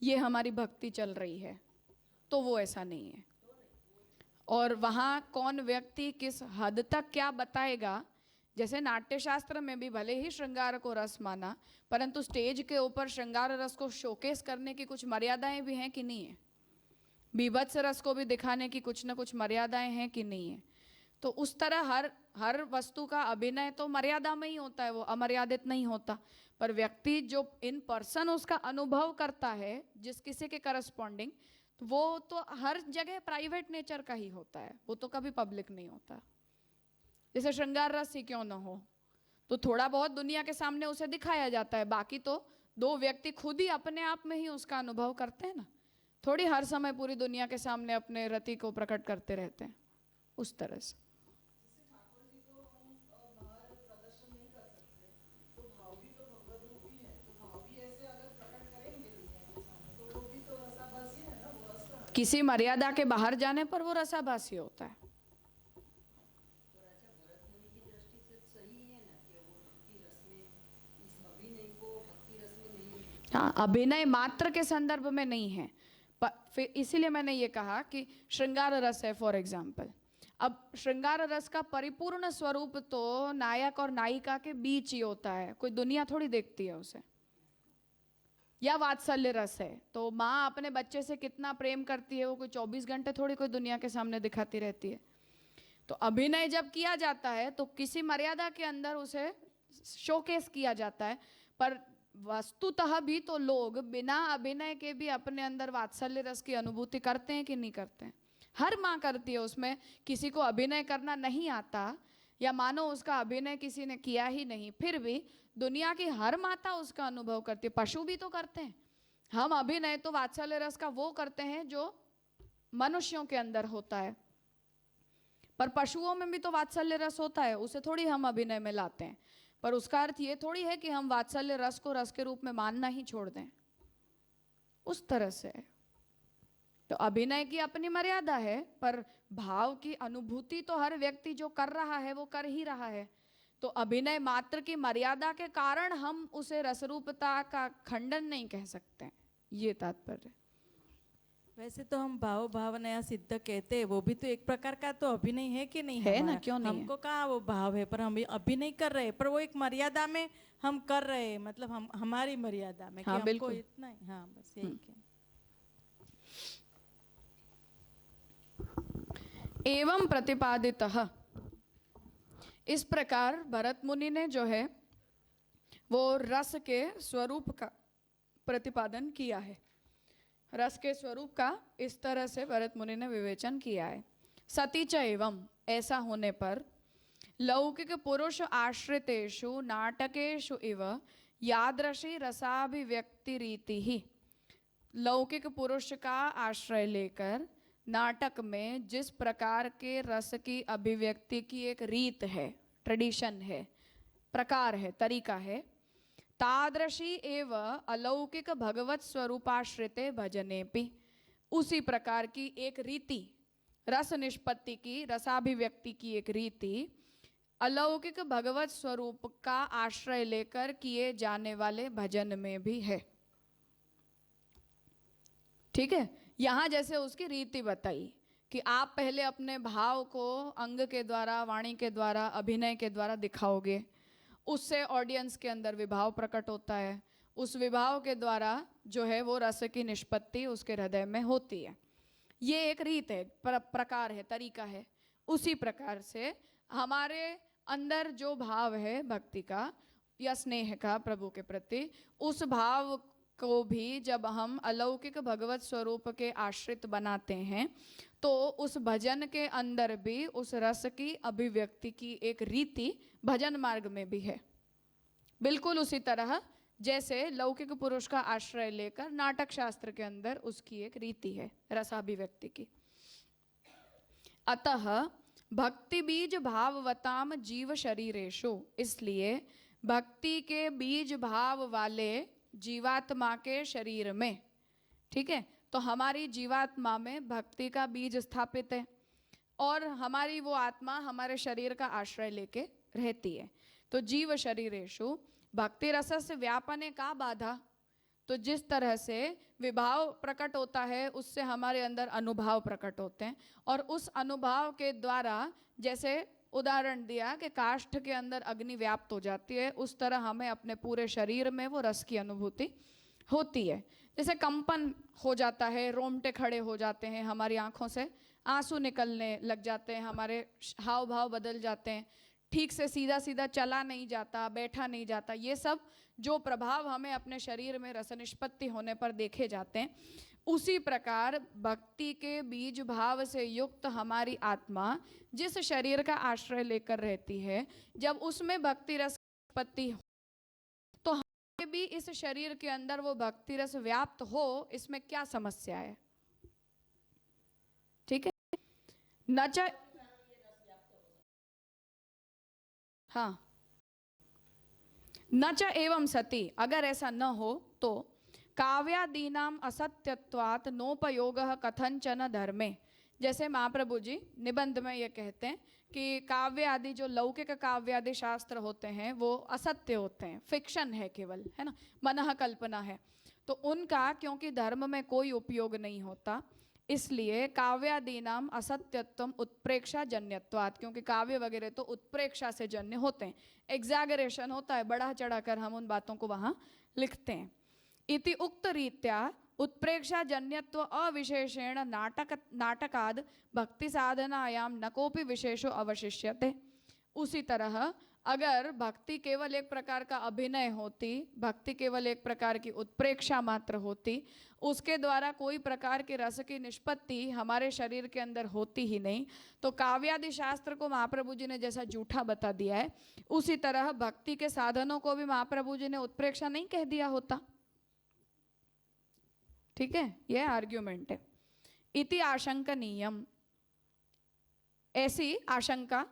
ये हमारी भक्ति चल रही है, तो वो ऐसा नहीं है। और वहाँ कौन व्यक्ति किस हद तक क्या बताएगा, जैसे नाट्यशास्त्र में भी भले ही श्रृंगार को रस माना, परंतु स्टेज के ऊपर श्रृंगार रस को शोकेस करने की कुछ मर्यादाएं भी हैं कि नहीं है, बीभत्स रस को भी दिखाने की कुछ ना कुछ मर्यादाएं हैं कि नहीं है। तो उस तरह हर वस्तु का अभिनय तो मर्यादा में ही होता है, वो अमर्यादित नहीं होता। पर व्यक्ति जो इन पर्सन उसका अनुभव करता है जिस किसी के करस्पॉन्डिंग, तो वो तो हर जगह प्राइवेट नेचर का ही होता है, वो तो कभी पब्लिक नहीं होता। जैसे श्रृंगार रस ही क्यों ना हो, तो थोड़ा बहुत दुनिया के सामने उसे दिखाया जाता है, बाकी तो दो व्यक्ति खुद ही अपने आप में ही उसका अनुभव करते हैं ना, थोड़ी हर समय पूरी दुनिया के सामने अपने रति को प्रकट करते रहते हैं उस तरह से। किसी मर्यादा के बाहर जाने पर वो रसाभासी होता है। हाँ, अभिनय मात्र के संदर्भ में नहीं है, पर फिर इसीलिए मैंने ये कहा कि श्रृंगार रस है फॉर एग्जाम्पल। अब श्रृंगार रस का परिपूर्ण स्वरूप तो नायक और नायिका के बीच ही होता है, कोई दुनिया थोड़ी देखती है उसे। या वात्सल्य रस है तो माँ अपने बच्चे से कितना प्रेम करती है वो कोई 24 घंटे थोड़ी कोई दुनिया के सामने दिखाती रहती है। तो अभिनय जब किया जाता है तो किसी मर्यादा के अंदर उसे शोकेस किया जाता है, पर वस्तुतः भी तो लोग बिना अभिनय के भी अपने अंदर वात्सल्य रस की अनुभूति करते हैं कि नहीं करते हैं? हर माँ करती है। उसमें किसी को अभिनय करना नहीं आता या मानो उसका अभिनय किसी ने किया ही नहीं, फिर भी दुनिया की हर माता उसका अनुभव करती है। पशु भी तो करते हैं। हम अभिनय तो वात्सल्य रस का वो करते हैं जो मनुष्यों के अंदर होता है, पर पशुओं में भी तो वात्सल्य रस होता है, उसे थोड़ी हम अभिनय में लाते हैं। पर उसका अर्थ ये थोड़ी है कि हम वात्सल्य रस को रस के रूप में मानना ही छोड़ दें। उस तरह से है। तो अभिनय की अपनी मर्यादा है, पर भाव की अनुभूति तो हर व्यक्ति जो कर रहा है वो कर ही रहा है। तो अभिनय मात्र की मर्यादा के कारण हम उसे रसरूपता का खंडन नहीं कह सकते, ये तात्पर्य। वैसे तो हम भाव भावना या सिद्ध कहते हैं, वो भी तो एक प्रकार का तो अभिनय है कि नहीं? है ना, हमारा? क्यों नहीं है? हमको कहाँ वो भाव है, पर हम अभिनय कर रहे हैं, पर वो एक मर्यादा में हम कर रहे हैं, मतलब हम हमारी मर्यादा में, कि हाँ, हमको बिल्कुल। इतना ही, हाँ बस यही क्या। एवं प्रतिपादितः, इस प्रकार भरत मुनि ने जो है वो रस के स्वरूप का प्रतिपादन किया है। रस के स्वरूप का इस तरह से भरत मुनि ने विवेचन किया है। सती च एवं, ऐसा होने पर लौकिक पुरुष आश्रितेषु नाटकेषु इव यादृशी रसाभिव्यक्ति रीति ही, लौकिक पुरुष का आश्रय लेकर नाटक में जिस प्रकार के रस की अभिव्यक्ति की एक रीत है, ट्रेडिशन है, प्रकार है, तरीका है, तादृशी एव अलौकिक भगवत स्वरूपाश्रिते भजनेपि, उसी प्रकार की एक रीति, रस निष्पत्ति की, रसाभिव्यक्ति की एक रीति अलौकिक भगवत स्वरूप का आश्रय लेकर किए जाने वाले भजन में भी है। ठीक है, यहाँ जैसे उसकी रीति बताई कि आप पहले अपने भाव को अंग के द्वारा, वाणी के द्वारा, अभिनय के द्वारा दिखाओगे, उससे ऑडियंस के अंदर विभाव प्रकट होता है, उस विभाव के द्वारा जो है वो रस की निष्पत्ति उसके हृदय में होती है। ये एक रीत है, प्रकार है, तरीका है। उसी प्रकार से हमारे अंदर जो भाव है भक्ति का या स्नेह का प्रभु के प्रति, उस भाव को भी जब हम अलौकिक भगवत स्वरूप के आश्रित बनाते हैं तो उस भजन के अंदर भी उस रस की अभिव्यक्ति की एक रीति भजन मार्ग में भी है। बिल्कुल उसी तरह जैसे लौकिक पुरुष का आश्रय लेकर नाटक शास्त्र के अंदर उसकी एक रीति है रसाभिव्यक्ति की। अतः भक्ति बीज भाववताम जीव शरीरेषु, इसलिए भक्ति के बीज भाव वाले जीवात्मा के शरीर में, ठीक है, तो हमारी जीवात्मा में भक्ति का बीज स्थापित है और हमारी वो आत्मा हमारे शरीर का आश्रय लेके रहती है। तो जीव शरीरेषु भक्ति रस से व्यापने का बाधा, तो जिस तरह से विभाव प्रकट होता है उससे हमारे अंदर अनुभाव प्रकट होते हैं और उस अनुभाव के द्वारा, जैसे उदाहरण दिया कि काष्ठ के अंदर अग्नि व्याप्त हो जाती है, उस तरह हमें अपने पूरे शरीर में वो रस की अनुभूति होती है। जैसे कंपन हो जाता है, रोंगटे खड़े हो जाते हैं, हमारी आंखों से आंसू निकलने लग जाते हैं, हमारे हाव भाव बदल जाते हैं, ठीक से सीधा सीधा चला नहीं जाता, बैठा नहीं जाता, ये सब जो प्रभाव हमें अपने शरीर में रस निष्पत्ति होने पर देखे जाते हैं, उसी प्रकार भक्ति के बीज भाव से युक्त हमारी आत्मा जिस शरीर का आश्रय लेकर रहती है, जब उसमें भक्ति रस उत्पत्ति हो तो हमें भी इस शरीर के अंदर वो भक्ति रस व्याप्त हो, इसमें क्या समस्या है? ठीक है, न च हाँ, न च एवं सती, अगर ऐसा न हो तो काव्यादीनाम असत्यत्वात् नोपयोगः कथंचन धर्मे, जैसे महाप्रभु जी निबंध में ये कहते हैं कि काव्य आदि जो लौकिक काव्य आदि शास्त्र होते हैं वो असत्य होते हैं, फिक्शन है केवल, है ना, मनः कल्पना है, तो उनका क्योंकि धर्म में कोई उपयोग नहीं होता, इसलिए काव्यादीनाम असत्यत्वम उत्प्रेक्षा जन्यत्वात्, क्योंकि काव्य वगैरह तो उत्प्रेक्षा से जन्य होते हैं, एग्जैगरेशन होता है, बढ़ा चढ़ाकर हम उन बातों को वहाँ लिखते हैं। इति उक्त रीत्या उत्प्रेक्षा जन्यत्व अविशेषेण नाटकाद भक्ति साधनायाम न कोपि विशेषो अवशिष्यते। उसी तरह अगर भक्ति केवल एक प्रकार का अभिनय होती, भक्ति केवल एक प्रकार की उत्प्रेक्षा मात्र होती, उसके द्वारा कोई प्रकार के रस की निष्पत्ति हमारे शरीर के अंदर होती ही नहीं, तो काव्यादि शास्त्र को महाप्रभु जी ने जैसा झूठा बता दिया है, उसी तरह भक्ति के साधनों को भी महाप्रभु जी ने उत्प्रेक्षा नहीं कह दिया होता। ठीक है, यह आर्ग्यूमेंट है। इति आशंकनीयम, ऐसी आशंका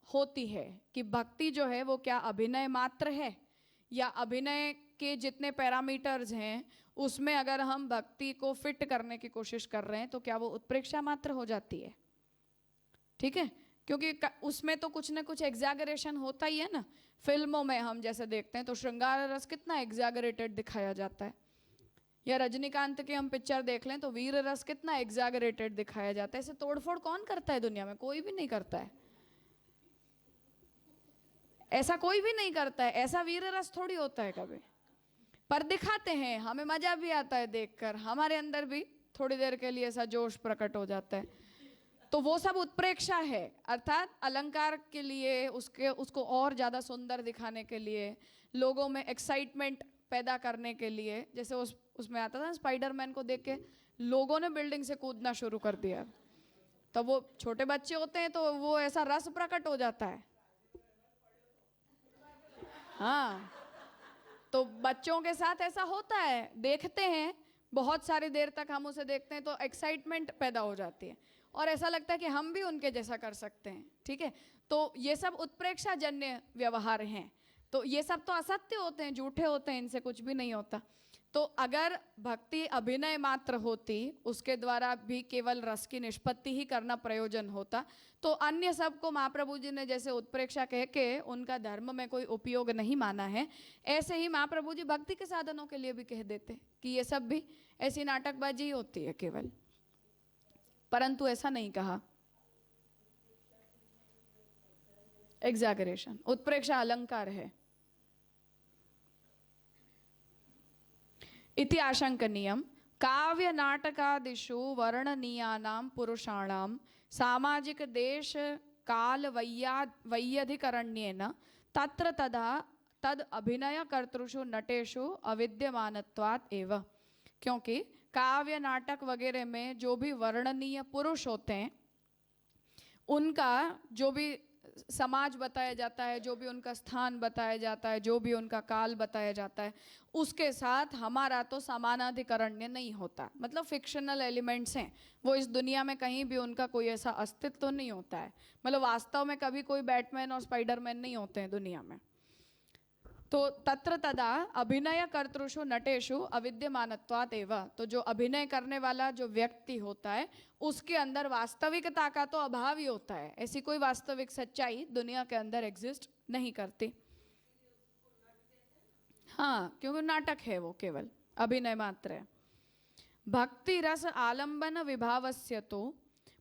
होती है कि भक्ति जो है वो क्या अभिनय मात्र है या अभिनय के जितने पैरामीटर्स हैं उसमें अगर हम भक्ति को फिट करने की कोशिश कर रहे हैं तो क्या वो उत्प्रेक्षा मात्र हो जाती है? ठीक है, क्योंकि उसमें तो कुछ ना कुछ एग्जैगरेशन होता ही है ना। फिल्मों में हम जैसे देखते हैं तो श्रृंगार रस कितना एग्जैगरेटेड दिखाया जाता है, या रजनीकांत की हम पिक्चर देख लें तो वीर रस कितना एग्जैगरेटेड दिखाया जाता है। ऐसे तोड़फोड़ कौन करता है दुनिया में? कोई भी नहीं करता है, ऐसा कोई भी नहीं करता है। ऐसा वीर रस थोड़ी होता है कभी, पर दिखाते हैं, हमें मजा भी आता है देखकर, हमारे अंदर भी थोड़ी देर के लिए ऐसा जोश प्रकट हो जाता है। तो वो सब उत्प्रेक्षा है, अर्थात अलंकार के लिए, उसको और ज़्यादा सुंदर दिखाने के लिए, लोगों में एक्साइटमेंट पैदा करने के लिए। जैसे उसमें आता था स्पाइडरमैन को देख के लोगों ने बिल्डिंग से कूदना शुरू कर दिया, तो वो छोटे बच्चे होते हैं तो वो ऐसा रस प्रकट हो जाता है। हाँ, तो बच्चों के साथ ऐसा होता है, देखते हैं बहुत सारी देर तक हम उसे देखते हैं तो एक्साइटमेंट पैदा हो जाती है और ऐसा लगता है कि हम भी उनके जैसा कर सकते हैं। ठीक है, तो ये सब उत्प्रेक्षा जन्य व्यवहार हैं। तो ये सब तो असत्य होते हैं, झूठे होते हैं, इनसे कुछ भी नहीं होता। तो अगर भक्ति अभिनय मात्र होती, उसके द्वारा भी केवल रस की निष्पत्ति ही करना प्रयोजन होता, तो अन्य सब को महाप्रभु जी ने जैसे उत्प्रेक्षा कह के उनका धर्म में कोई उपयोग नहीं माना है, ऐसे ही महाप्रभु जी भक्ति के साधनों के लिए भी कह देते कि ये सब भी ऐसी नाटकबाजी होती है केवल, परंतु ऐसा नहीं कहा। एग्जैगरेशन, उत्प्रेक्षा अलंकार है। इति आशंकनीयम काव्य नाटकादिषु वर्णनीयानां पुरुषाणां सामाजिक देश काल वैयधिकरण्येन तत्र तदा तद अभिनय कर्तृषु नटेषु अविद्यमानत्वात् एव। क्योंकि काव्य नाटक वगैरह में जो भी वर्णनीय पुरुष होते हैं, उनका जो भी समाज बताया जाता है, जो भी उनका स्थान बताया जाता है, जो भी उनका काल बताया जाता है, उसके साथ हमारा तो समानाधिकरण्य नहीं होता। मतलब फिक्शनल एलिमेंट्स हैं वो, इस दुनिया में कहीं भी उनका कोई ऐसा अस्तित्व तो नहीं होता है। मतलब वास्तव में कभी कोई बैटमैन और स्पाइडरमैन नहीं होते हैं दुनिया में। तो तत्र तदा अभिनय कर्तृषु नटेषु अविद्यमानत्वात् एव। तो जो अभिनय करने वाला जो व्यक्ति होता है उसके अंदर वास्तविकता का तो अभाव ही होता है। ऐसी कोई वास्तविक सच्चाई दुनिया के अंदर एग्जिस्ट नहीं करती। हाँ, क्योंकि नाटक है वो, केवल अभिनय मात्र है। भक्ति रस आलंबन विभावस्य तो,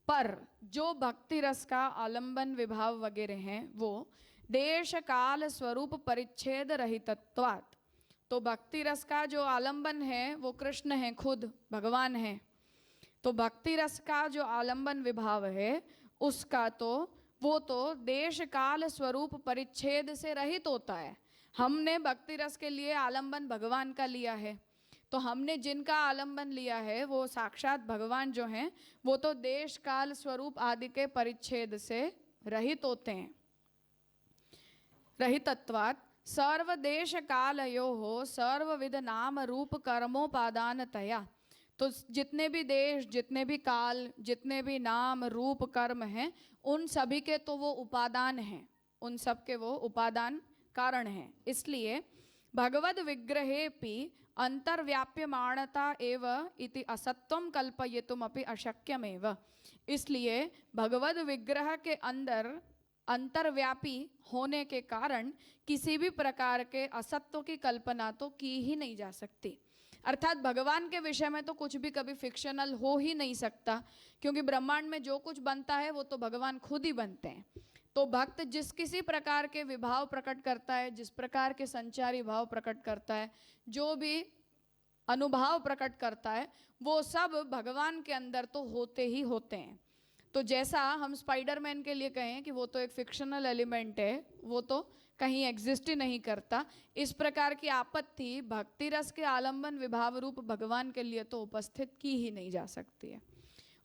पर जो भक्ति रस का आलंबन विभाव वगैरह हैं वो देश काल स्वरूप परिच्छेद रहितत्वात्। तो भक्ति रस का जो आलंबन है वो कृष्ण है, खुद भगवान है। तो भक्ति रस का जो आलंबन विभाव है उसका तो वो तो देश काल स्वरूप परिच्छेद से रहित होता है। हमने भक्ति रस के लिए आलंबन भगवान का लिया है, तो हमने जिनका आलंबन लिया है वो साक्षात भगवान जो हैं, वो तो देश काल स्वरूप आदि के परिच्छेद से रहित होते हैं। रहितत्वात् सर्वदेश कालयोः सर्वविध नाम रूप कर्मोपादानतया। तो जितने भी देश, जितने भी काल, जितने भी नाम रूप कर्म हैं, उन सभी के तो वो उपादान हैं, उन सब के वो उपादान कारण हैं। इसलिए भगवद विग्रहेपि अंतर्व्याप्यमाणता एव इति असत्वं कल्पयितुमपि अशक्यमेव। इसलिए भगवद विग्रह के अंदर अंतर्व्यापी होने के कारण किसी भी प्रकार के असत्व की कल्पना तो की ही नहीं जा सकती। अर्थात भगवान के विषय में तो कुछ भी कभी फिक्शनल हो ही नहीं सकता, क्योंकि ब्रह्मांड में जो कुछ बनता है वो तो भगवान खुद ही बनते हैं। तो भक्त जिस किसी प्रकार के विभाव प्रकट करता है, जिस प्रकार के संचारी भाव प्रकट करता है, जो भी अनुभाव प्रकट करता है, वो सब भगवान के अंदर तो होते ही होते हैं। तो जैसा हम स्पाइडरमैन के लिए कहें कि वो तो एक फिक्शनल एलिमेंट है, वो तो कहीं एग्जिस्ट ही नहीं करता, इस प्रकार की आपत्ति भक्ति रस के आलंबन विभाव रूप भगवान के लिए तो उपस्थित की ही नहीं जा सकती है।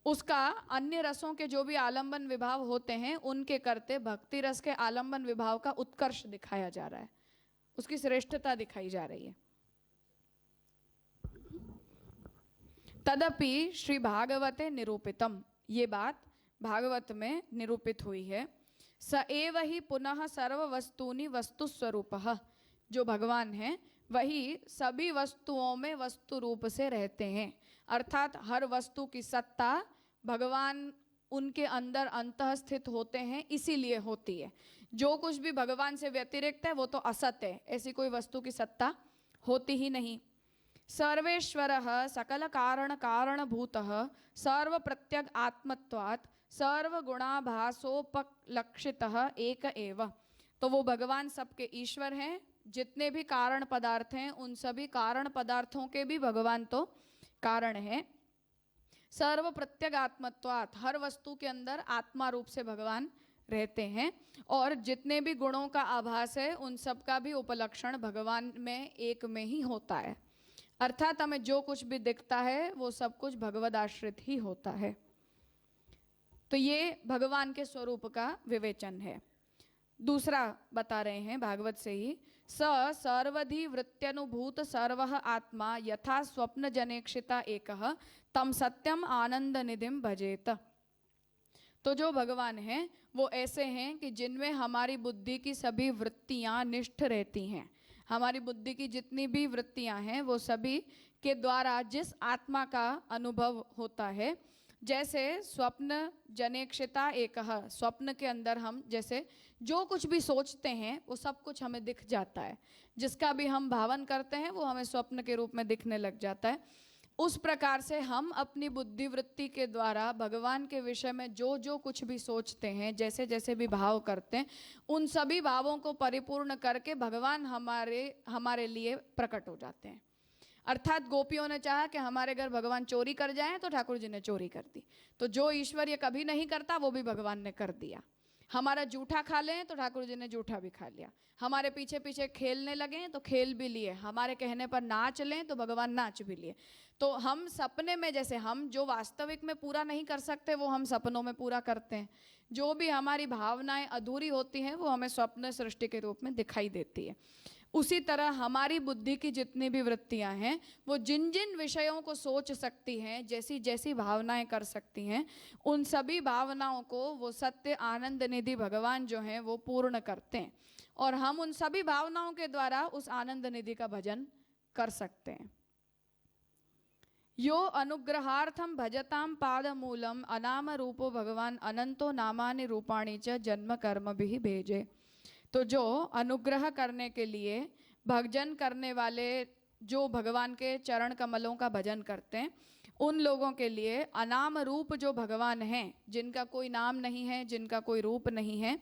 उसका अन्य रसों के जो भी आलंबन विभाव होते हैं उनके करते भक्ति रस के आलंबन विभाव का उत्कर्ष दिखाया जा रहा है, उसकी श्रेष्ठता दिखाई जा रही है। तदपि श्री भागवते निरूपितम, ये बात भागवत में निरूपित हुई है। स एव ही पुनः सर्व वस्तूनि वस्तु स्वरूपः, जो भगवान हैं वही सभी वस्तुओं में वस्तु रूप से रहते हैं। अर्थात हर वस्तु की सत्ता भगवान उनके अंदर अंतः स्थित होते हैं, इसीलिए होती है। जो कुछ भी भगवान से व्यतिरिक्त है वो तो असत है, ऐसी कोई वस्तु की सत्ता होती ही नहीं। सर्वेश्वरः सकल कारण कारणभूतः सर्व प्रत्यग आत्मत्वात् सर्वगुणाभासोपलक्षितः एक एव। तो वो भगवान सबके ईश्वर हैं। जितने भी कारण पदार्थ हैं उन सभी कारण पदार्थों के भी भगवान तो कारण है। सर्व प्रत्यग आत्मत्वात्, हर वस्तु के अंदर आत्मा रूप से भगवान रहते हैं। और जितने भी गुणों का आभास है उन सब का भी उपलक्षण भगवान में एक में ही होता है। अर्थात हमें जो कुछ भी दिखता है वो सब कुछ भगवद आश्रित ही होता है। तो ये भगवान के स्वरूप का विवेचन है। दूसरा बता रहे हैं भागवत से ही, स सर्वधि वृत्त्यनुभूत सर्वः आत्मा यथा स्वप्न जनेक्षिता एकः तम सत्यम आनंद निधिम भजेत। तो जो भगवान हैं वो ऐसे हैं कि जिनमें हमारी बुद्धि की सभी वृत्तियां निष्ठ रहती हैं। हमारी बुद्धि की जितनी भी वृत्तियां हैं वो सभी के द्वारा जिस आत्मा का अनुभव होता है, जैसे स्वप्न जनेक्षिता एकः, स्वप्न के अंदर हम जैसे जो कुछ भी सोचते हैं वो सब कुछ हमें दिख जाता है। जिसका भी हम भावन करते हैं वो हमें स्वप्न के रूप में दिखने लग जाता है। उस प्रकार से हम अपनी बुद्धि वृत्ति के द्वारा भगवान के विषय में जो जो कुछ भी सोचते हैं, जैसे जैसे भी भाव करते हैं, उन सभी भावों को परिपूर्ण करके भगवान हमारे लिए प्रकट हो जाते हैं। अर्थात गोपियों ने चाहा कि हमारे घर भगवान चोरी कर जाएं तो ठाकुर जी ने चोरी कर दी। तो जो ईश्वर ये कभी नहीं करता वो भी भगवान ने कर दिया। हमारा जूठा खा लें तो ठाकुर जी ने जूठा भी खा लिया। हमारे पीछे पीछे खेलने लगे तो खेल भी लिए। हमारे कहने पर नाच लें तो भगवान नाच भी लिए। तो हम सपने में, जैसे हम जो वास्तविक में पूरा नहीं कर सकते वो हम सपनों में पूरा करते हैं। जो भी हमारी भावनाएं अधूरी होती हैं वो हमें स्वप्न सृष्टि के रूप में दिखाई देती है। उसी तरह हमारी बुद्धि की जितनी भी वृत्तियां हैं वो जिन जिन विषयों को सोच सकती हैं, जैसी जैसी भावनाएं कर सकती हैं, उन सभी भावनाओं को वो सत्य आनंद निधि भगवान जो हैं वो पूर्ण करते हैं। और हम उन सभी भावनाओं के द्वारा उस आनंद निधि का भजन कर सकते हैं। यो अनुग्रहार्थम भजताम पादमूलम अनाम रूपो भगवान अनंतो नामानि रूपाणि च जन्म कर्म भी भेजे। तो जो अनुग्रह करने के लिए भजन करने वाले जो भगवान के चरण कमलों का भजन करते हैं, उन लोगों के लिए अनाम रूप जो भगवान हैं, जिनका कोई नाम नहीं है, जिनका कोई रूप नहीं है,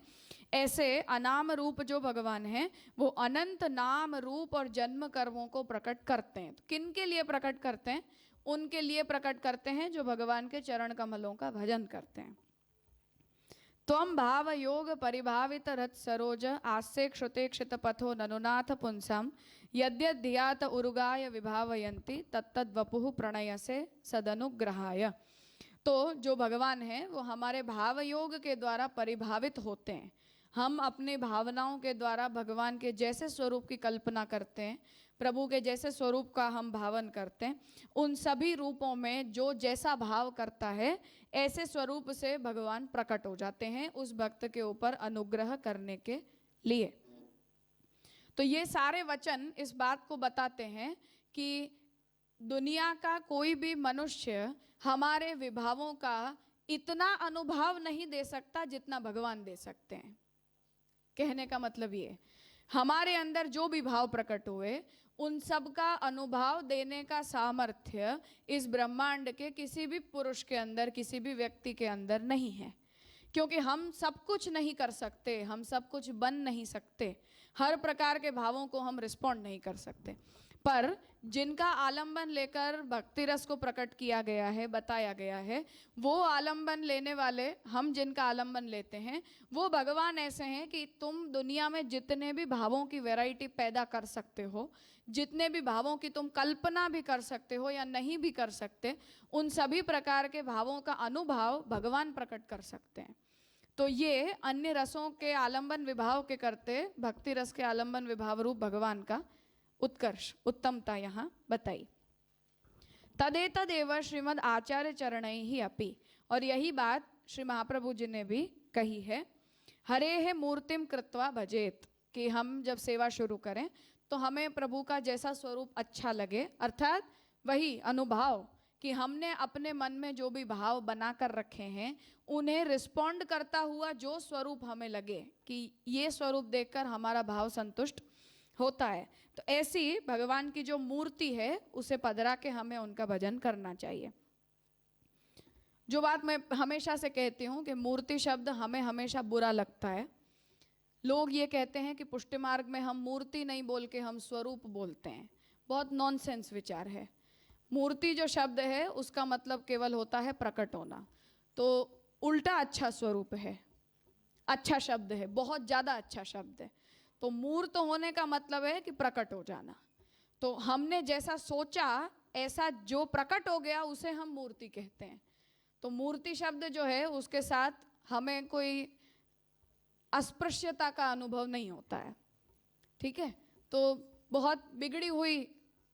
ऐसे अनाम रूप जो भगवान हैं वो अनंत नाम रूप और जन्म कर्मों को प्रकट करते हैं। तो किन के लिए प्रकट करते हैं? उनके लिए प्रकट करते हैं जो भगवान के चरण कमलों का भजन करते हैं। त्वं भाव योग परिभावित रथ सरोज आस्ते क्षुते क्षित पथो ननुनाथ पुंसम यद्यधियात उरुगाय विभावयन्ति तत्तद वपुः प्रणयसे सदनुग्रहाय। तो जो भगवान हैं वो हमारे भाव योग के द्वारा परिभावित होते हैं। हम अपनी भावनाओं के द्वारा भगवान के जैसे स्वरूप की कल्पना करते हैं, प्रभु के जैसे स्वरूप का हम भावन करते हैं, उन सभी रूपों में जो जैसा भाव करता है ऐसे स्वरूप से भगवान प्रकट हो जाते हैं उस भक्त के ऊपर अनुग्रह करने के लिए। तो ये सारे वचन इस बात को बताते हैं कि दुनिया का कोई भी मनुष्य हमारे विभावों का इतना अनुभव नहीं दे सकता जितना भगवान दे सकते हैं। कहने का मतलब ये, हमारे अंदर जो भी भाव प्रकट हुए उन सब का अनुभव देने का सामर्थ्य इस ब्रह्मांड के किसी भी पुरुष के अंदर, किसी भी व्यक्ति के अंदर नहीं है। क्योंकि हम सब कुछ नहीं कर सकते, हम सब कुछ बन नहीं सकते, हर प्रकार के भावों को हम रिस्पॉन्ड नहीं कर सकते। पर जिनका आलंबन लेकर भक्ति रस को प्रकट किया गया है, बताया गया है, वो आलंबन लेने वाले, हम जिनका आलंबन लेते हैं वो भगवान ऐसे हैं कि तुम दुनिया में जितने भी भावों की वैरायटी पैदा कर सकते हो, जितने भी भावों की तुम कल्पना भी कर सकते हो या नहीं भी कर सकते, उन सभी प्रकार के भावों का अनुभव भगवान प्रकट कर सकते हैं। तो ये अन्य रसों के आलंबन विभाव के करते भक्ति रस के आलंबन विभाव रूप भगवान का उत्कर्ष, उत्तमता यहाँ बताई। तदेतदेव श्रीमद् आचार्य चरणैः ही अपि, और यही बात श्री महाप्रभु जी ने भी कही है। हरे है मूर्तिम कृत्वा भजेत, कि हम जब सेवा शुरू करें तो हमें प्रभु का जैसा स्वरूप अच्छा लगे, अर्थात वही अनुभाव कि हमने अपने मन में जो भी भाव बना कर रखे हैं उन्हें रिस्पॉन्ड करता हुआ जो स्वरूप हमें लगे कि ये स्वरूप देखकर हमारा भाव संतुष्ट होता है, तो ऐसी भगवान की जो मूर्ति है उसे पधरा के हमें उनका भजन करना चाहिए। जो बात मैं हमेशा से कहती हूँ कि मूर्ति शब्द हमें हमेशा बुरा लगता है। लोग ये कहते हैं कि पुष्टि मार्ग में हम मूर्ति नहीं बोल के हम स्वरूप बोलते हैं, बहुत नॉनसेंस विचार है। मूर्ति जो शब्द है उसका मतलब केवल होता है प्रकट होना, तो उल्टा अच्छा स्वरूप है, अच्छा शब्द है, बहुत ज़्यादा अच्छा शब्द है। तो मूर्त होने का मतलब है कि प्रकट हो जाना। तो हमने जैसा सोचा ऐसा जो प्रकट हो गया उसे हम मूर्ति कहते हैं। तो मूर्ति शब्द जो है उसके साथ हमें कोई अस्पृश्यता का अनुभव नहीं होता है, ठीक है। तो बहुत बिगड़ी हुई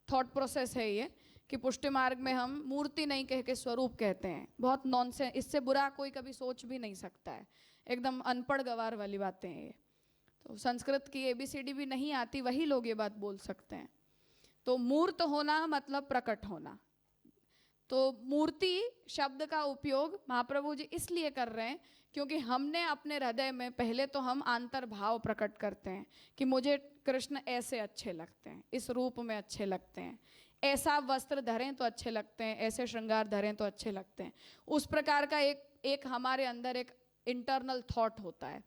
थॉट प्रोसेस है ये कि पुष्टि मार्ग में हम मूर्ति नहीं कह के स्वरूप कहते हैं, बहुत नॉनसेंस। इससे बुरा कोई कभी सोच भी नहीं सकता है, एकदम अनपढ़ गवार वाली बातें हैं ये। तो संस्कृत की ABCD भी नहीं आती वही लोग ये बात बोल सकते हैं। तो मूर्त होना मतलब प्रकट होना। तो मूर्ति शब्द का उपयोग महाप्रभु जी इसलिए कर रहे हैं क्योंकि हमने अपने हृदय में पहले तो हम आंतर भाव प्रकट करते हैं कि मुझे कृष्ण ऐसे अच्छे लगते हैं, इस रूप में अच्छे लगते हैं, ऐसा वस्त्र धरें तो अच्छे लगते हैं, ऐसे श्रृंगार धरें तो अच्छे लगते हैं। उस प्रकार का एक हमारे अंदर एक इंटरनल थॉट होता है।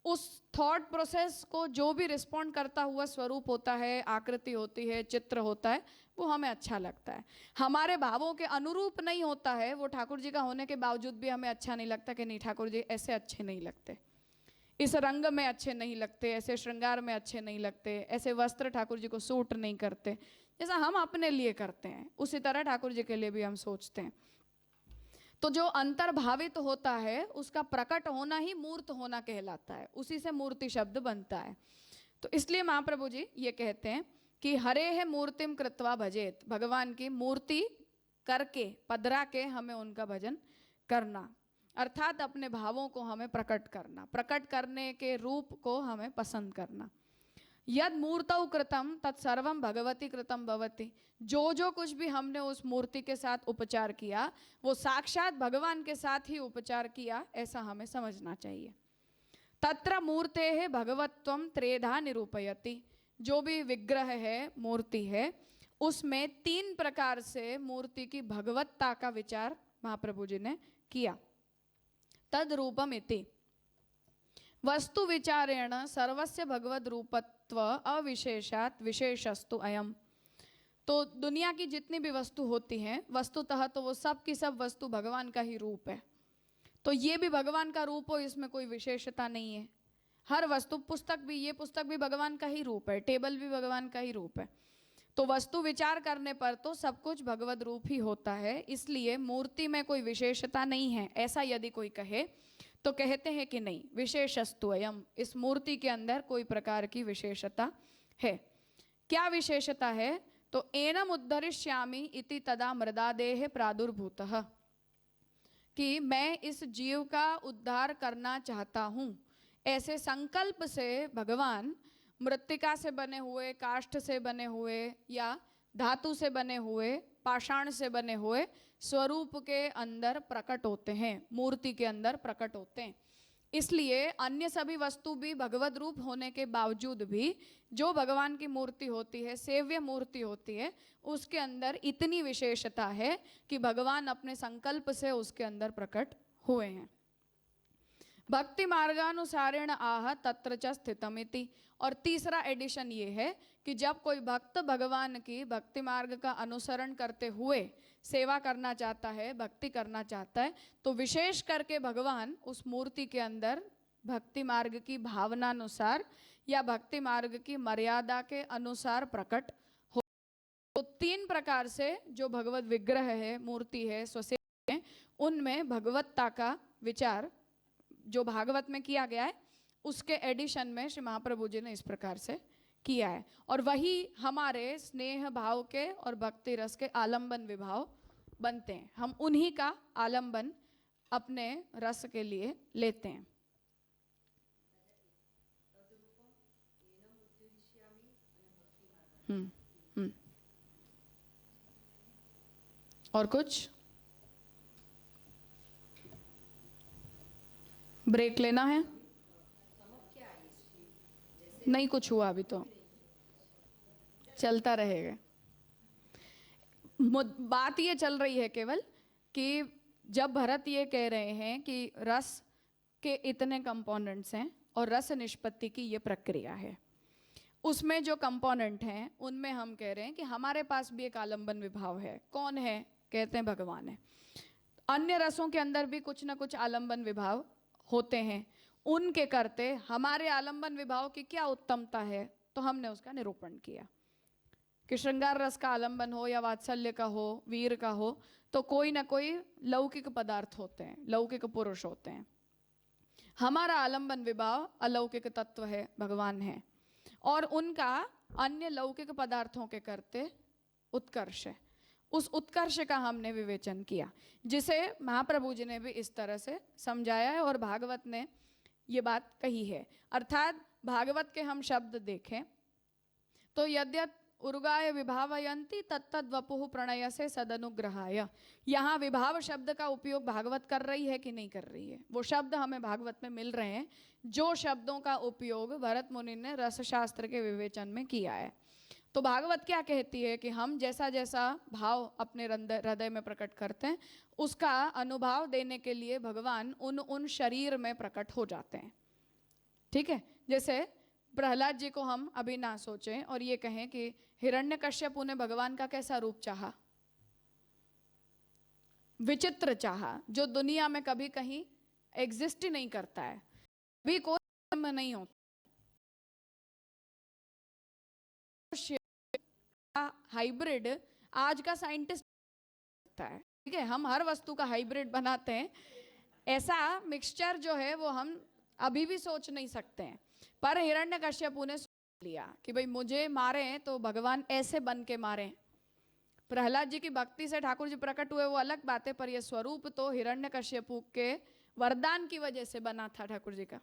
उस थॉट प्रोसेस को जो भी रिस्पॉन्ड करता हुआ स्वरूप होता है, आकृति होती है, चित्र होता है, वो हमें अच्छा लगता है। हमारे भावों के अनुरूप नहीं होता है, वो ठाकुर जी का होने के बावजूद भी हमें अच्छा नहीं लगता कि नहीं ठाकुर जी ऐसे अच्छे नहीं लगते, इस रंग में अच्छे नहीं लगते, ऐसे श्रृंगार में अच्छे नहीं लगते, ऐसे वस्त्र ठाकुर जी को सूट नहीं करते। जैसा हम अपने लिए करते हैं उसी तरह ठाकुर जी के लिए भी हम सोचते हैं। तो जो अंतर्भावित होता है उसका प्रकट होना ही मूर्त होना कहलाता है, उसी से मूर्ति शब्द बनता है। तो इसलिए महाप्रभु जी ये कहते हैं कि हरे है मूर्तिम कृत्वा भजेत, भगवान की मूर्ति करके पधरा के हमें उनका भजन करना, अर्थात अपने भावों को हमें प्रकट करना, प्रकट करने के रूप को हमें पसंद करना। यद मूर्तौ कृतम तत्सर्वम भगवती कृतम भवति, जो कुछ भी हमने उस मूर्ति के साथ उपचार किया वो साक्षात भगवान के साथ ही उपचार किया, ऐसा हमें समझना चाहिए। तत्र मूर्ते है भगवत्वम त्रेधा निरूपयति, जो भी विग्रह है, मूर्ति है, उसमें 3 प्रकार से मूर्ति की भगवत्ता का विचार महाप्रभु जी ने किया। तद रूपम इति वस्तु विचारेण सर्वस्य भगवद रूपत्व अविशेषात विशेषस्तु अयम। तो दुनिया की जितनी भी वस्तु होती हैं वस्तुतः तो वो सब की सब वस्तु भगवान का ही रूप है। तो ये भी भगवान का रूप हो, इसमें कोई विशेषता नहीं है। हर वस्तु, पुस्तक भी, ये पुस्तक भी भगवान का ही रूप है, टेबल भी भगवान का ही रूप है। तो वस्तु विचार करने पर तो सब कुछ भगवद रूप ही होता है, इसलिए मूर्ति में कोई विशेषता नहीं है ऐसा यदि कोई कहे तो कहते हैं कि नहीं, विशेषस्तु अयम, इस मूर्ति के अंदर कोई प्रकार की विशेषता है। क्या विशेषता है? तो एनम उद्धरिष्यामि इति तदा मृदादेह प्रादुर्भूतः, कि मैं इस जीव का उद्धार करना चाहता हूँ, ऐसे संकल्प से भगवान मृत्तिका से बने हुए, काष्ठ से बने हुए या धातु से बने हुए, पाषाण से बने हुए स्वरूप के अंदर प्रकट होते हैं, मूर्ति के अंदर प्रकट होते हैं। इसलिए अन्य सभी वस्तु भी भगवद रूप होने के बावजूद भी जो भगवान की मूर्ति होती है, सेव्य मूर्ति होती है, उसके अंदर इतनी विशेषता है कि भगवान अपने संकल्प से उसके अंदर प्रकट हुए हैं। भक्ति मार्गानुसारेण आह तत्र च स्थितमिति। और तीसरा एडिशन ये है कि जब कोई भक्त भगवान की भक्ति मार्ग का अनुसरण करते हुए सेवा करना चाहता है, भक्ति करना चाहता है, तो विशेष करके भगवान उस मूर्ति के अंदर भक्ति मार्ग की भावनानुसार या भक्ति मार्ग की मर्यादा के अनुसार प्रकट हो। तो 3 प्रकार से जो भगवत विग्रह है, मूर्ति है, स्वसेव है, उनमें भगवत्ता का विचार जो भागवत में किया गया है उसके एडिशन में श्री महाप्रभु जी ने इस प्रकार से किया है। और वही हमारे स्नेह भाव के और भक्ति रस के आलंबन विभाव बनते हैं, हम उन्हीं का आलंबन अपने रस के लिए लेते हैं। हम्म। और कुछ ब्रेक लेना है? नहीं कुछ हुआ अभी तो, चलता रहेगा। बात ये चल रही है केवल कि जब भरत ये कह रहे हैं कि रस के इतने कंपोनेंट्स हैं और रस निष्पत्ति की ये प्रक्रिया है, उसमें जो कंपोनेंट हैं उनमें हम कह रहे हैं कि हमारे पास भी एक आलंबन विभाव है। कौन है? कहते हैं भगवान है। अन्य रसों के अंदर भी कुछ ना कुछ आलंबन विभाव होते हैं, उनके करते हमारे आलंबन विभाव की क्या उत्तमता है, तो हमने उसका निरूपण किया कि श्रृंगार रस का आलंबन हो या वात्सल्य का हो, वीर का हो, तो कोई ना कोई लौकिक पदार्थ होते हैं, लौकिक पुरुष होते हैं। हमारा आलंबन विभाव अलौकिक तत्व है, भगवान है, और उनका अन्य लौकिक पदार्थों के करते उत्कर्ष है। उस उत्कर्ष का हमने विवेचन किया, जिसे महाप्रभु जी ने भी इस तरह से समझाया है और भागवत ने ये बात कही है। अर्थात भागवत के हम शब्द देखें तो यद्यत उर्गाय विभावयंती तत्तद वपुः प्रणय से सदनुग्रहाय, यहाँ विभाव शब्द का उपयोग भागवत कर रही है कि नहीं कर रही है? वो शब्द हमें भागवत में मिल रहे हैं, जो शब्दों का उपयोग भरत मुनि ने रस शास्त्र के विवेचन में किया है। तो भागवत क्या कहती है कि हम जैसा जैसा भाव अपने हृदय में प्रकट करते हैं, उसका अनुभाव देने के लिए भगवान उन उन शरीर में प्रकट हो जाते हैं। ठीक है, जैसे प्रहलाद जी को हम अभी ना सोचें और ये कहें कि हिरण्यकश्यपु ने भगवान का कैसा रूप चाहा? विचित्र चाहा, जो दुनिया में कभी कहीं एग्जिस्ट ही नहीं करता है, भी कोई में नहीं होता। हाइब्रिड आज का साइंटिस्ट है, ठीक है, हम हर वस्तु का हाइब्रिड बनाते हैं। ऐसा मिक्सचर जो है वो हम अभी भी सोच नहीं सकते हैं, पर हिरण्यकश्यपु ने सोच लिया कि भाई मुझे मारे तो भगवान ऐसे बन के मारे। प्रहलाद जी की भक्ति से ठाकुर जी प्रकट हुए वो अलग बात है, पर यह स्वरूप तो हिरण्यकश्यपु के वरदान की वजह से बना था ठाकुर जी का।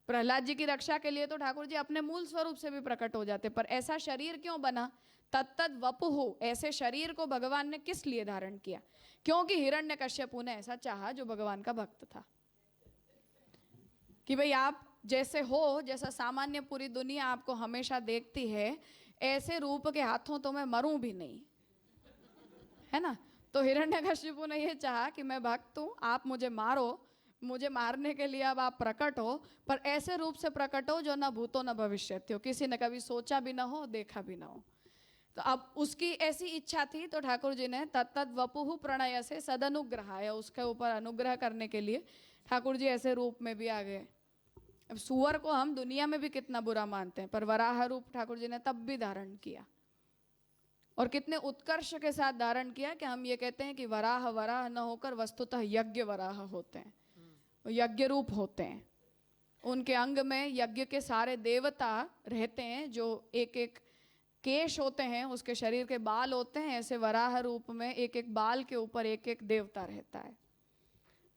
प्रहलाद जी की रक्षा के लिए तो ठाकुर जी अपने मूल स्वरूप से भी प्रकट हो जाते, पर ऐसा शरीर क्यों बना? तत्तद वपुः, ऐसे शरीर को भगवान ने किस लिए धारण किया? क्योंकि हिरण्यकश्यपु ने ऐसा चाहा, जो भगवान का भक्त था, कि भाई आप जैसे हो, जैसा सामान्य पूरी दुनिया आपको हमेशा देखती है, ऐसे रूप के हाथों तो मैं मरूं भी नहीं, है ना। तो हिरण्यकश्यपु ने यह चाहा कि मैं भक्त हूं, आप मुझे मारो, मुझे मारने के लिए अब आप प्रकट हो, पर ऐसे रूप से प्रकट हो जो ना भूतो न भविष्यति हो, किसी ने कभी सोचा भी ना हो, देखा भी ना हो। तो अब उसकी ऐसी इच्छा थी, तो ठाकुर जी ने तत्तद वपुः प्रणय से सदनुग्रहाय, उसके ऊपर अनुग्रह करने के लिए ठाकुर जी ऐसे रूप में भी आ गए। अब सुअर को हम दुनिया में भी कितना बुरा मानते हैं, पर वराह रूप ठाकुर जी ने तब भी धारण किया, और कितने उत्कर्ष के साथ धारण किया कि हम ये कहते हैं कि वराह वराह न होकर वस्तुतः यज्ञ वराह होते हैं, यज्ञ रूप होते हैं। उनके अंग में यज्ञ के सारे देवता रहते हैं, जो एक एक केश होते हैं, उसके शरीर के बाल होते हैं, ऐसे वराह रूप में एक एक बाल के ऊपर एक एक देवता रहता है।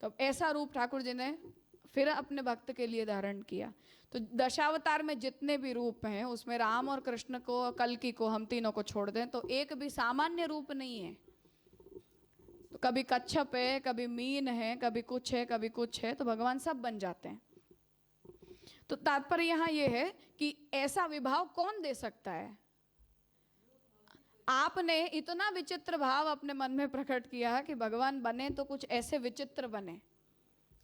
तो ऐसा रूप ठाकुर जी ने फिर अपने भक्त के लिए धारण किया। तो दशावतार में जितने भी रूप हैं, उसमें राम और कृष्ण को, कल्कि को, हम तीनों को छोड़ दें तो एक भी सामान्य रूप नहीं है। तो कभी कच्छप है, कभी मीन है, कभी कुछ है, कभी कुछ है, तो भगवान सब बन जाते हैं। तो तात्पर्य यहाँ ये है कि ऐसा विभाव कौन दे सकता है? आपने इतना विचित्र भाव अपने मन में प्रकट किया कि भगवान बने तो कुछ ऐसे विचित्र बने,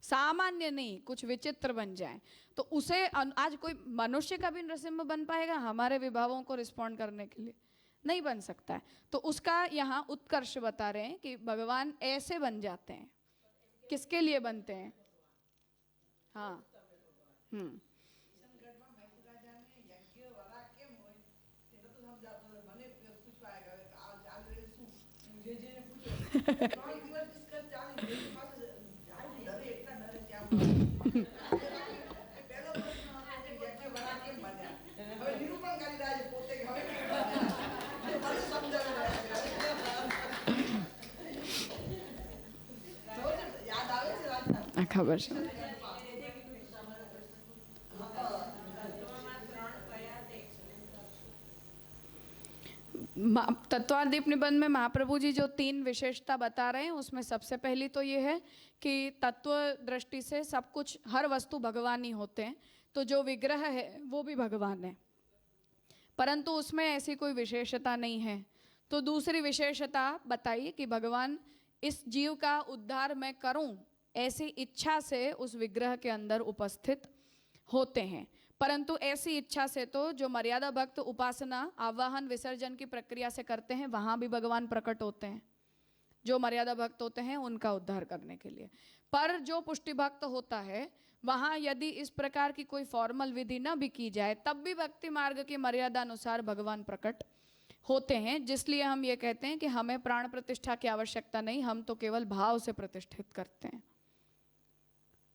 सामान्य नहीं, कुछ विचित्र बन जाए। तो उसे आज कोई मनुष्य का भी नृसिंह बन पाएगा हमारे विभावों को रिस्पॉन्ड करने के लिए? नहीं बन सकता है। तो उसका यहाँ उत्कर्ष बता रहे हैं कि भगवान ऐसे बन जाते हैं। किसके लिए बनते हैं? हाँ, खबर છે। तत्वादीप निबंध में महाप्रभु जी जो 3 विशेषता बता रहे हैं उसमें सबसे पहली तो ये है कि तत्व दृष्टि से सब कुछ, हर वस्तु भगवान ही होते हैं, तो जो विग्रह है वो भी भगवान है, परंतु उसमें ऐसी कोई विशेषता नहीं है। तो दूसरी विशेषता बताइए कि भगवान इस जीव का उद्धार मैं करूं ऐसी इच्छा से उस विग्रह के अंदर उपस्थित होते हैं, परंतु ऐसी इच्छा से तो जो मर्यादा भक्त उपासना आवाहन विसर्जन की प्रक्रिया से करते हैं वहां भी भगवान प्रकट होते हैं, जो मर्यादा भक्त होते हैं उनका उद्धार करने के लिए। पर जो पुष्टि भक्त होता है वहां यदि इस प्रकार की कोई फॉर्मल विधि न भी की जाए तब भी भक्ति मार्ग की मर्यादा अनुसार भगवान प्रकट होते हैं, जिसलिए हम ये कहते हैं कि हमें प्राण प्रतिष्ठा की आवश्यकता नहीं, हम तो केवल भाव से प्रतिष्ठित करते हैं।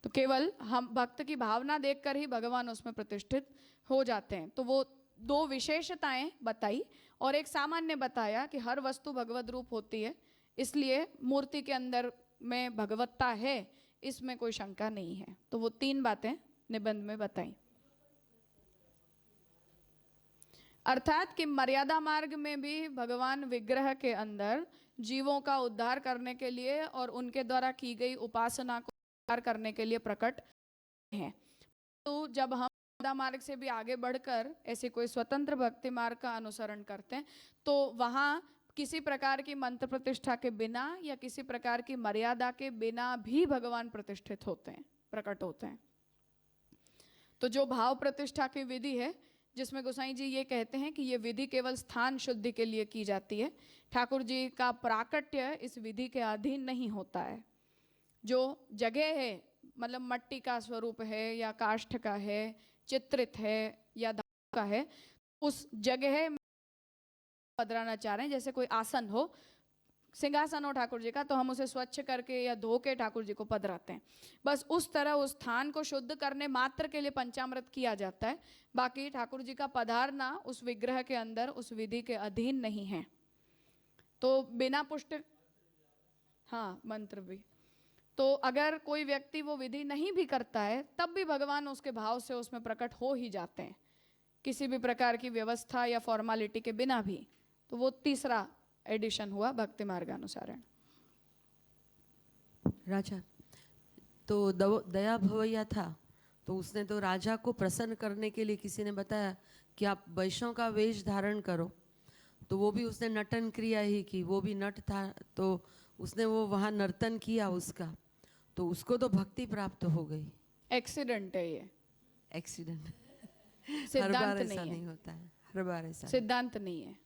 तो केवल हम भक्त की भावना देखकर ही भगवान उसमें प्रतिष्ठित हो जाते हैं। तो वो 2 विशेषताएं बताई और एक सामान्य बताया कि हर वस्तु भगवत रूप होती है, इसलिए मूर्ति के अंदर में भगवत्ता है, इसमें कोई शंका नहीं है। तो वो 3 बातें निबंध में बताई। अर्थात कि मर्यादा मार्ग में भी भगवान विग्रह के अंदर जीवों का उद्धार करने के लिए और उनके द्वारा की गई उपासना को उद्धार करने के लिए प्रकट हैं। तो जब हम मर्यादा मार्ग से भी आगे बढ़कर ऐसे कोई स्वतंत्र भक्ति मार्ग का अनुसरण करते हैं तो वहाँ किसी प्रकार की मंत्र प्रतिष्ठा के बिना या किसी प्रकार की मर्यादा के बिना भी भगवान प्रतिष्ठित होते हैं, प्रकट होते हैं। तो जो भाव प्रतिष्ठा की विधि है जिसमें गोसाई जी ये कहते हैं कि ये विधि केवल स्थान शुद्धि के लिए की जाती है, ठाकुर जी का प्राकट्य इस विधि के अधीन नहीं होता है। जो जगह है मतलब मट्टी का स्वरूप है या काष्ठ का है, चित्रित है या धातु का है, उस जगह में पधराना चाह रहे हैं। जैसे कोई आसन हो, सिंहासन हो ठाकुर जी का, तो हम उसे स्वच्छ करके या धो के ठाकुर जी को पधराते हैं। बस उस तरह उस स्थान को शुद्ध करने मात्र के लिए पंचामृत किया जाता है, बाकी ठाकुर जी का पधारना उस विग्रह के अंदर उस विधि के अधीन नहीं है। तो बिना पुष्ट, हाँ मंत्र भी, तो अगर कोई व्यक्ति वो विधि नहीं भी करता है तब भी भगवान उसके भाव से उसमें प्रकट हो ही जाते हैं, किसी भी प्रकार की व्यवस्था या फॉर्मेलिटी के बिना भी। तो वो तीसरा एडिशन हुआ भक्ति मार्गानुसारण। राजा तो दया भवैया था, तो उसने तो राजा को प्रसन्न करने के लिए किसी ने बताया कि आप वैष्णव का वेश धारण करो, तो वो भी उसने नटन क्रिया ही की, वो भी नट था तो उसने वो वहाँ नर्तन किया उसका, तो उसको तो भक्ति प्राप्त हो गई। एक्सीडेंट है ये, एक्सीडेंट सिद्धांत हर बार ऐसा नहीं नहीं होता है, हर बार ऐसा सिद्धांत नहीं है।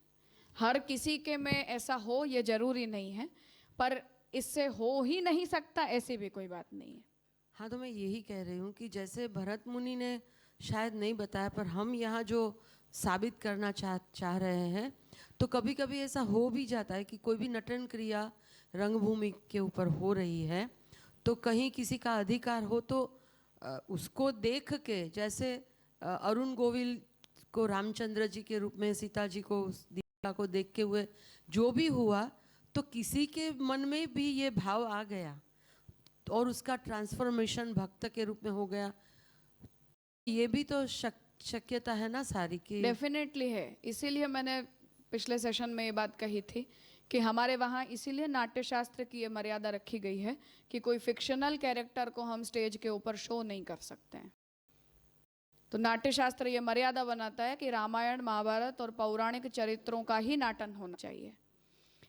हर किसी के में ऐसा हो ये जरूरी नहीं है, पर इससे हो ही नहीं सकता ऐसी भी कोई बात नहीं है। हाँ, तो मैं यही कह रही हूँ कि जैसे भरत मुनि ने शायद नहीं बताया, पर हम यहाँ जो साबित करना चाह रहे हैं, तो कभी कभी ऐसा हो भी जाता है कि कोई भी नटन क्रिया रंगभूमि के ऊपर हो रही है, तो कहीं किसी का अधिकार हो तो उसको देख के, जैसे अरुण गोविल को रामचंद्र जी के रूप में सीता जी को दीपिका को देख के हुए जो भी हुआ, तो किसी के मन में भी ये भाव आ गया और उसका ट्रांसफॉर्मेशन भक्त के रूप में हो गया। ये भी तो शक्यता है ना सारी की। डेफिनेटली है, इसीलिए मैंने पिछले सेशन में ये बात कही थी कि हमारे वहाँ इसीलिए नाट्य शास्त्र की ये मर्यादा रखी गई है कि कोई फिक्शनल कैरेक्टर को हम स्टेज के ऊपर शो नहीं कर सकते हैं। तो नाट्य शास्त्र ये मर्यादा बनाता है कि रामायण महाभारत और पौराणिक चरित्रों का ही नाटन होना चाहिए।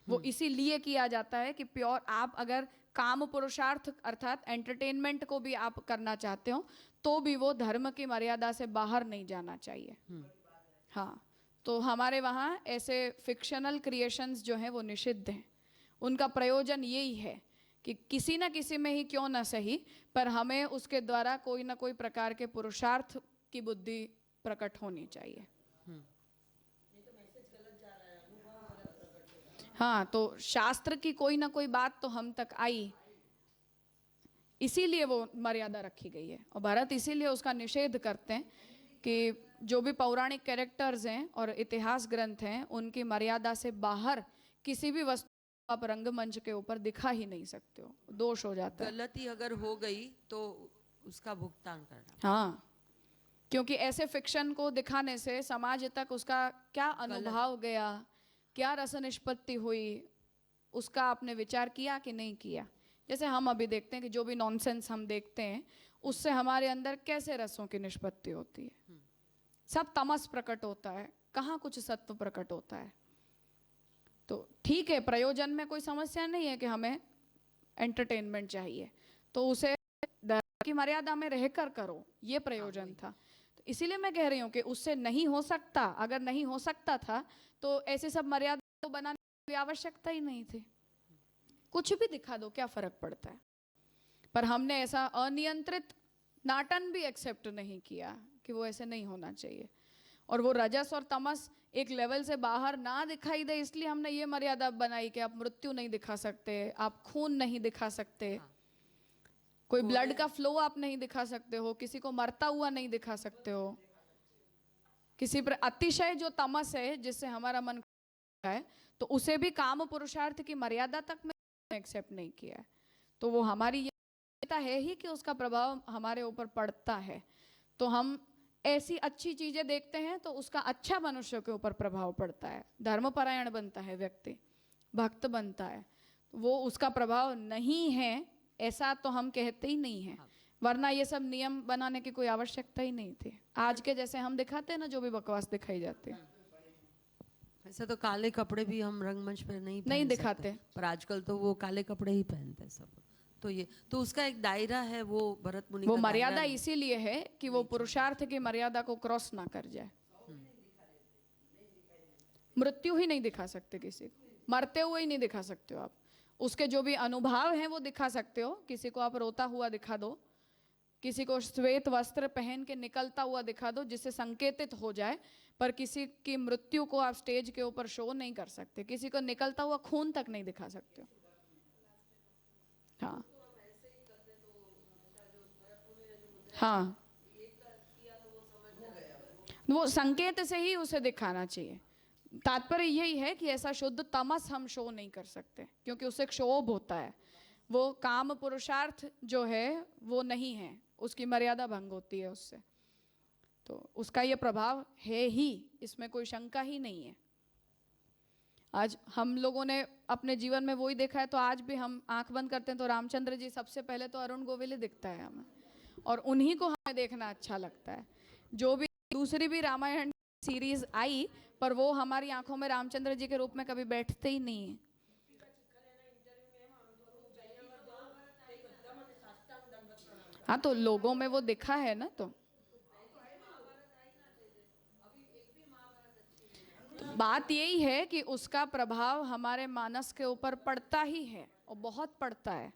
वो इसीलिए किया जाता है कि प्योर, आप अगर काम पुरुषार्थ अर्थात एंटरटेनमेंट को भी आप करना चाहते हो तो भी वो धर्म की मर्यादा से बाहर नहीं जाना चाहिए। हाँ, तो हमारे वहाँ ऐसे फिक्शनल क्रिएशंस जो हैं वो निषिद्ध हैं। उनका प्रयोजन यही है कि किसी न किसी में ही क्यों न सही, पर हमें उसके द्वारा कोई ना कोई प्रकार के पुरुषार्थ की बुद्धि प्रकट होनी चाहिए। हाँ, तो शास्त्र की कोई ना कोई बात तो हम तक आई, इसीलिए वो मर्यादा रखी गई है। और भारत इसीलिए उसका निषेध करते हैं कि जो भी पौराणिक कैरेक्टर्स हैं और इतिहास ग्रंथ हैं उनकी मर्यादा से बाहर किसी भी वस्तु आप रंगमंच के ऊपर दिखा ही नहीं सकते हो, दोष हो जाता है। गलती अगर हो गई तो उसका भुगतान करना। हाँ, क्योंकि ऐसे फिक्शन को दिखाने से समाज तक उसका क्या अनुभव गया, क्या रस निष्पत्ति हुई, उसका आपने विचार किया कि नहीं किया? जैसे हम अभी देखते हैं कि जो भी नॉनसेंस हम देखते हैं उससे हमारे अंदर कैसे रसों की निष्पत्ति होती है। सब तमस प्रकट होता है, कहाँ कुछ सत्व प्रकट होता है। तो ठीक है, प्रयोजन में कोई समस्या नहीं है कि हमें एंटरटेनमेंट चाहिए, तो उसे धर्म की मर्यादा में रहकर करो, ये प्रयोजन था। तो इसीलिए मैं कह रही हूँ कि उससे नहीं हो सकता, अगर नहीं हो सकता था तो ऐसे सब मर्यादा तो बनाने की आवश्यकता ही नहीं थी। कुछ भी दिखा दो, क्या फर्क पड़ता है। पर हमने ऐसा अनियंत्रित नाटन भी एक्सेप्ट नहीं किया कि वो ऐसे नहीं होना चाहिए। और वो रजस और तमस एक लेवल से बाहर ना दिखाई दे, इसलिए हमने ये मर्यादा बनाई कि आप मृत्यु नहीं दिखा सकते, आप खून नहीं दिखा सकते, कोई ब्लड का फ्लो आप नहीं दिखा सकते हो, किसी को मरता हुआ नहीं दिखा सकते हो, किसी पर अतिशय जो तमस है जिससे हमारा मन है, तो उसे भी काम पुरुषार्थ की मर्यादा तक में एक्सेप्ट नहीं किया है। तो वो हमारी ये है ही कि उसका प्रभाव हमारे ऊपर पड़ता है। तो हम ऐसी अच्छी चीजें देखते हैं तो उसका अच्छा मनुष्य के ऊपर प्रभाव पड़ता है, धर्मपरायण बनता है व्यक्ति, भक्त बनता है। वो उसका प्रभाव नहीं है ऐसा तो हम कहते ही नहीं है, वरना ये सब नियम बनाने की कोई आवश्यकता ही नहीं थी। आज के जैसे हम दिखाते हैं ना, जो भी बकवास दिखाई जाती है। ऐसा तो काले कपड़े भी हम रंगमंच पर नहीं नहीं पहन दिखाते। सकते, पर आजकल तो वो काले कपड़े ही पहनते हैं सब। तो ये तो उसका एक दायरा है, वो भरत मुनि वो का दायरा मर्यादा है। इसीलिए है कि वो पुरुषार्थ की मर्यादा को क्रॉस ना कर जाए। मृत्यु ही नहीं दिखा सकते किसी को, मरते हुए ही नहीं दिखा सकते हो आप। उसके जो भी अनुभाव हैं वो दिखा सकते हो। किसी को आप रोता हुआ दिखा दो, किसी को श्वेत वस्त्र पहन के निकलता हुआ दिखा दो जिससे संकेतित हो जाए, पर किसी की मृत्यु को आप स्टेज के ऊपर शो नहीं कर सकते, किसी को निकलता हुआ खून तक नहीं दिखा सकते हो। हाँ हाँ, वो संकेत से ही उसे दिखाना चाहिए। तात्पर्य यही है कि ऐसा शुद्ध तमस हम शो नहीं कर सकते, क्योंकि उससे क्षोभ होता है। वो काम पुरुषार्थ जो है वो नहीं है, उसकी मर्यादा भंग होती है उससे। तो उसका ये प्रभाव है ही, इसमें कोई शंका ही नहीं है। आज हम लोगों ने अपने जीवन में वही देखा है, तो आज भी हम आंख बंद करते हैं तो रामचंद्र जी सबसे पहले तो अरुण गोविल ही दिखता है हमें, और उन्हीं को हमें देखना अच्छा लगता है। जो भी दूसरी भी रामायण सीरीज आई, पर वो हमारी आंखों में रामचंद्र जी के रूप में कभी बैठते ही नहीं है। हाँ, तो लोगों में वो दिखा है ना। तो बात यही है कि उसका प्रभाव हमारे मानस के ऊपर पड़ता ही है, और बहुत पड़ता है।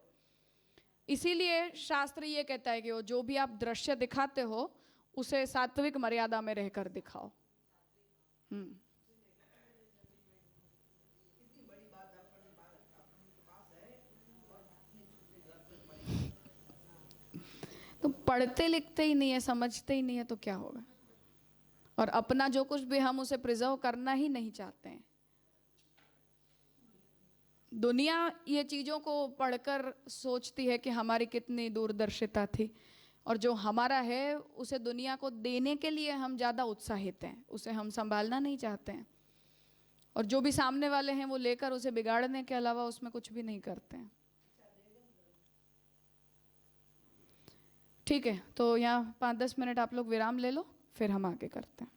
इसीलिए शास्त्र ये कहता है कि वो जो भी आप दृश्य दिखाते हो उसे सात्विक मर्यादा में रहकर दिखाओ। तो पढ़ते लिखते ही नहीं है, समझते ही नहीं है, तो क्या होगा। और अपना जो कुछ भी हम उसे प्रिजर्व करना ही नहीं चाहते हैं। दुनिया ये चीजों को पढ़कर सोचती है कि हमारी कितनी दूरदर्शिता थी, और जो हमारा है उसे दुनिया को देने के लिए हम ज़्यादा उत्साहित हैं, उसे हम संभालना नहीं चाहते हैं। और जो भी सामने वाले हैं वो लेकर उसे बिगाड़ने के अलावा उसमें कुछ भी नहीं करते हैं। ठीक है, तो यहाँ 5-10 मिनट आप लोग विराम ले लो, फिर हम आगे करते हैं।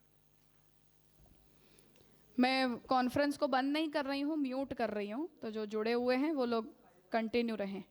मैं कॉन्फ्रेंस को बंद नहीं कर रही हूँ, म्यूट कर रही हूँ, तो जो जुड़े हुए हैं वो लोग कंटिन्यू रहें।